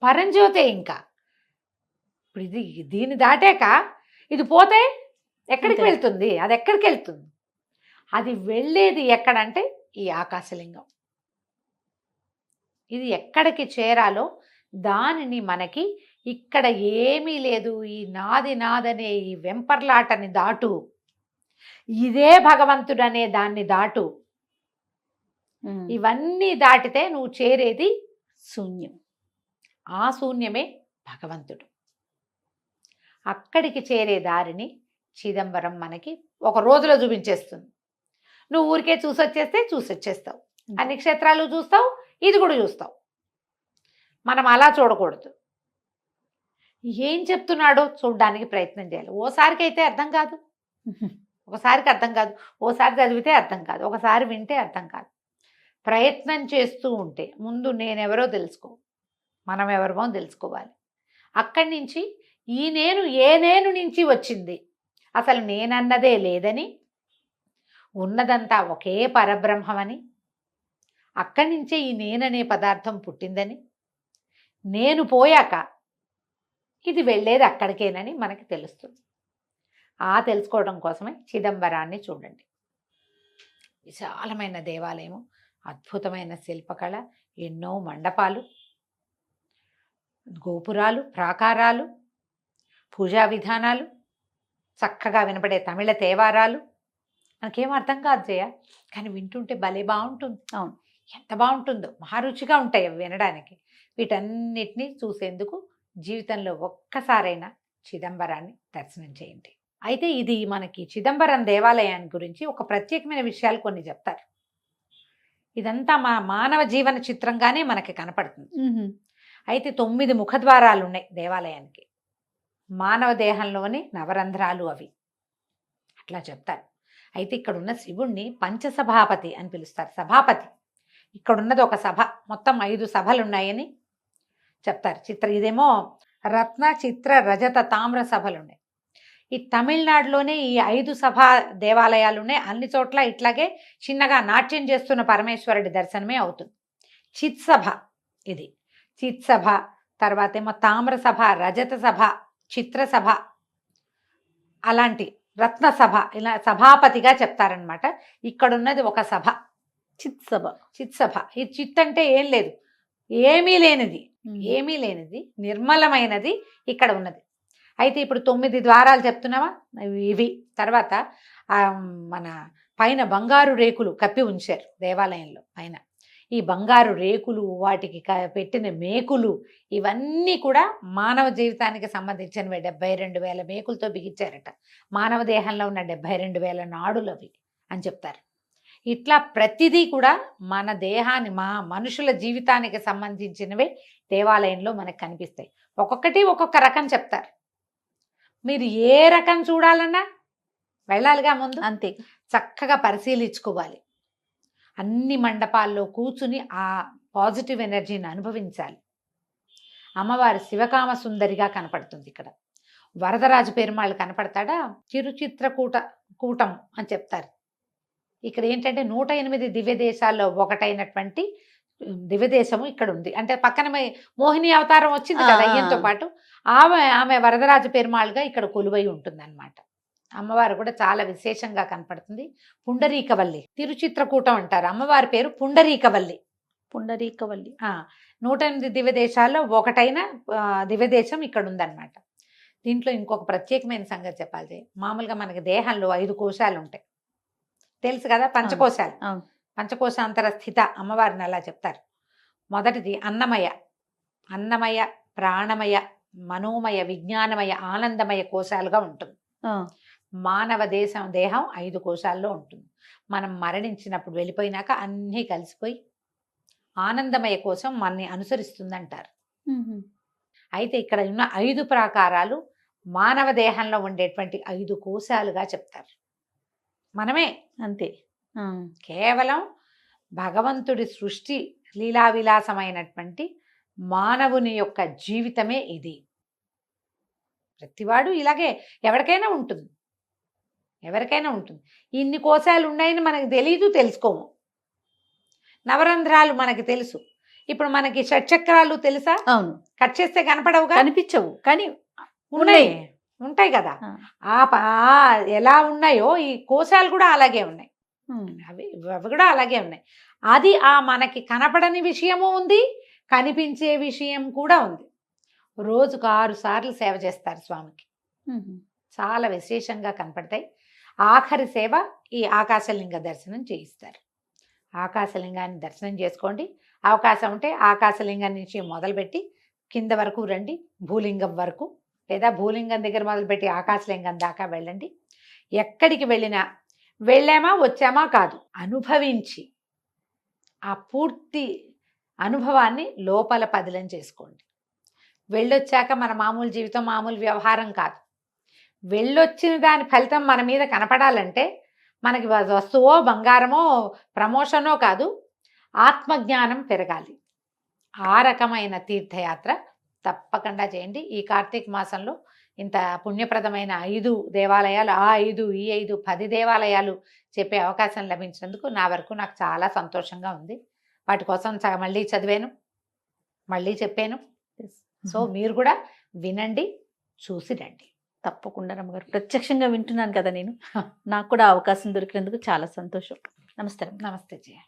పరంజ్యోతే. ఇంకా ఇప్పుడు దీన్ని దాటాక ఇది పోతే ఎక్కడికి వెళ్తుంది? అది ఎక్కడికి వెళ్తుంది? అది వెళ్ళేది ఎక్కడంటే ఈ ఆకాశలింగం. ఇది ఎక్కడికి చేరాలో దానిని మనకి ఇక్కడ ఏమీ లేదు, ఈ నాదనే ఈ వెంపర్లాటని దాటు, ఇదే భగవంతుడనే దాన్ని దాటు. ఇవన్నీ దాటితే నువ్వు చేరేది శూన్యం. ఆ శూన్యమే భగవంతుడు. అక్కడికి చేరే దారిని చిదంబరం మనకి ఒక రోజులో చూపించేస్తుంది. నువ్వు ఊరికే చూసొచ్చేస్తావు. అన్ని క్షేత్రాలు చూస్తావు, ఇది కూడా చూస్తావు. మనం అలా చూడకూడదు. ఏం చెప్తున్నాడో చూడడానికి ప్రయత్నం చేయాలి. ఓసారికి అయితే అర్థం కాదు, ఒకసారికి అర్థం కాదు, ఓసారి చదివితే అర్థం కాదు, ఒకసారి వింటే అర్థం కాదు. ప్రయత్నం చేస్తూ ఉంటే ముందు నేనెవరో తెలుసుకో, మనం ఎవరమో తెలుసుకోవాలి. అక్కడి నుంచి ఈ నేను ఏ నేను నుంచి వచ్చింది, అసలు నేనన్నదే లేదని, ఉన్నదంతా ఒకే పరబ్రహ్మమని, అక్కడి నుంచే ఈ నేననే పదార్థం పుట్టిందని, నేను పోయాక ఇది వెళ్ళేది అక్కడికేనని మనకి తెలుస్తుంది. ఆ తెలుసుకోవడం కోసమే చిదంబరాన్ని చూడండి. విశాలమైన దేవాలయము, అద్భుతమైన శిల్పకళ, ఎన్నో మండపాలు, గోపురాలు, ప్రాకారాలు, పూజా విధానాలు, చక్కగా వినపడే తమిళ తేవారాలు. మనకేం అర్థం కాదు జయ, కానీ వింటుంటే భలే బాగుంటుంది. అవును, ఎంత బాగుంటుందో, మహారుచిగా ఉంటాయి అవి వినడానికి. వీటన్నిటినీ చూసేందుకు జీవితంలో ఒక్కసారైనా చిదంబరాన్ని దర్శనం చేయండి. అయితే ఇది మనకి చిదంబరం దేవాలయాన్ని గురించి ఒక ప్రత్యేకమైన విషయాలు కొన్ని చెప్తారు. ఇదంతా మానవ జీవన చిత్రంగానే మనకి కనపడుతుంది. అయితే 9 ముఖద్వారాలు ఉన్నాయి దేవాలయానికి. మానవ దేహంలోని నవరంధ్రాలు అవి, అట్లా చెప్తారు. అయితే ఇక్కడ ఉన్న శివుణ్ణి పంచసభాపతి అని పిలుస్తారు. సభాపతి. ఇక్కడ ఉన్నది ఒక సభ, మొత్తం 5 సభలు ఉన్నాయని చెప్తారు. ఇదేమో రత్న, చిత్ర, రజత, తామ్ర సభలు ఉన్నాయి. ఈ తమిళనాడులోనే ఈ 5 సభా దేవాలయాలు ఉన్నాయి. అన్ని చోట్ల ఇట్లాగే చిన్నగా నాట్యం చేస్తున్న పరమేశ్వరుడి దర్శనమే అవుతుంది. చిత్సభ, ఇది చిత్సభ. తర్వాత ఏమో తామ్ర సభ, రజత సభ, చిత్రసభ, అలాంటి రత్న సభ, ఇలా సభాపతిగా చెప్తారనమాట. ఇక్కడున్నది ఒక సభ, చిత్సభ. చిత్సభ. ఈ చిత్ అంటే ఏం లేదు, ఏమీ లేనిది, ఏమీ లేనిది, నిర్మలమైనది ఇక్కడ ఉన్నది. అయితే ఇప్పుడు 9 ద్వారాలు చెప్తున్నావా, ఇవి. తర్వాత మన పైన బంగారు రేకులు కప్పి ఉంచారు దేవాలయంలో పైన. ఈ బంగారు రేకులు, వాటికి పెట్టిన మేకులు, ఇవన్నీ కూడా మానవ జీవితానికి సంబంధించినవి. 72,000 మేకులతో బిగించారట. మానవ దేహంలో ఉన్న 72,000 నాడులు అవి అని చెప్తారు. ఇట్లా ప్రతిదీ కూడా మన దేహాన్ని, మనుషుల జీవితానికి సంబంధించినవే దేవాలయంలో మనకు కనిపిస్తాయి. ఒక్కొక్కటి ఒక్కొక్క రకం చెప్తారు. మీరు ఏ రకం చూడాలన్నా వెళ్ళాలిగా ముందు, అంతే. చక్కగా పరిశీలించుకోవాలి. అన్ని మండపాల్లో కూర్చుని ఆ పాజిటివ్ ఎనర్జీని అనుభవించాలి. అమ్మవారు శివకామ సుందరిగా కనపడుతుంది. ఇక్కడ వరదరాజు పెరుమాళ్ళు కనపడతాడా, కూటం అని చెప్తారు. ఇక్కడ ఏంటంటే 108 దివ్య దేశాల్లో ఒకటైనటువంటి దివ్యదేశము ఇక్కడ ఉంది. అంటే పక్కన మోహిని అవతారం వచ్చింది కదా అయ్యంతో పాటు, ఆమె వరదరాజు పెరుమాళ్ళుగా ఇక్కడ కొలువై ఉంటుంది అన్నమాట. అమ్మవారు కూడా చాలా విశేషంగా కనపడుతుంది. పుండరీకవల్లి, తిరుచిత్రకూటం అంటారు. అమ్మవారి పేరు పుండరీకవల్లి. 108 దివ్య దేశాల్లో ఒకటైన దివ్యదేశం ఇక్కడ ఉందన్నమాట. దీంట్లో ఇంకొక ప్రత్యేకమైన సంగతి చెప్పాలి. మామూలుగా మనకి దేహంలో 5 కోశాలు ఉంటాయి, తెలుసు కదా, పంచకోశాలు. పంచకోశాంతర స్థిత అమ్మవారిని అలా చెప్తారు. మొదటిది అన్నమయ, ప్రాణమయ, మనోమయ, విజ్ఞానమయ, ఆనందమయ కోశాలుగా ఉంటుంది. మానవ దేహం 5 కోశాల్లో ఉంటుంది. మనం మరణించినప్పుడు వెళ్ళిపోయినాక అన్నీ కలిసిపోయి ఆనందమయ కోసం మనని అనుసరిస్తుందంటారు. అయితే ఇక్కడ ఉన్న 5 ప్రాకారాలు మానవ దేహంలో ఉండేటువంటి 5 కోశాలుగా చెప్తారు. మనమే అంతే. కేవలం భగవంతుడి సృష్టి లీలా విలాసమైనటువంటి మానవుని యొక్క జీవితమే ఇది. ప్రతివాడు ఇలాగే ఎవరికైనా ఉంటుంది. ఇన్ని కోశాలు ఉన్నాయని మనకు తెలియదు, తెలుసుకోము. నవరంధ్రాలు మనకి తెలుసు. ఇప్పుడు మనకి షట్చక్రాలు తెలుసా? అవును. కట్ చేస్తే కనపడవుగా, కనిపించవు, కానీ ఉంటాయి కదా. ఎలా ఉన్నాయో ఈ కోశాలు కూడా అలాగే ఉన్నాయి. అవి కూడా అలాగే ఉన్నాయి. అది మనకి కనపడని విషయము ఉంది, కనిపించే విషయం కూడా ఉంది. రోజుకు 6 సార్లు సేవ చేస్తారు స్వామికి. చాలా విశేషంగా కనపడతాయి. ఆఖరి సేవ ఈ ఆకాశలింగ దర్శనం చేయిస్తారు. ఆకాశలింగాన్ని దర్శనం చేసుకోండి. అవకాశం ఉంటే ఆకాశలింగం నుంచి మొదలుపెట్టి కింద వరకు రండి, భూలింగం వరకు, లేదా భూలింగం దగ్గర మొదలుపెట్టి ఆకాశలింగం దాకా వెళ్ళండి. ఎక్కడికి వెళ్ళామా వచ్చామా కాదు, అనుభవించి ఆ పూర్తి అనుభవాన్ని లోపల పదిలం చేసుకోండి. వెళ్ళొచ్చాక మన మామూలు జీవితం, మామూలు వ్యవహారం కాదు. వెళ్ళొచ్చిన దాని ఫలితం మన మీద కనపడాలంటే మనకి వస్తువో, బంగారమో, ప్రమోషనో కాదు, ఆత్మజ్ఞానం పెరగాలి. ఆ రకమైన తీర్థయాత్ర తప్పకుండా చేయండి. ఈ కార్తీక మాసంలో ఇంత పుణ్యప్రదమైన 5 దేవాలయాలు, ఈ 5 10 దేవాలయాలు చెప్పే అవకాశం లభించినందుకు నాకు చాలా సంతోషంగా ఉంది. వాటి కోసం మళ్ళీ చదివాను, మళ్ళీ చెప్పాను. సో మీరు కూడా వినండి, చూసి రండి. తప్పకుండా రమ్మగారు. ప్రత్యక్షంగా వింటున్నాను కదా నేను. నాకు కూడా అవకాశం దొరికినందుకు చాలా సంతోషం. నమస్తే. నమస్తే జయ.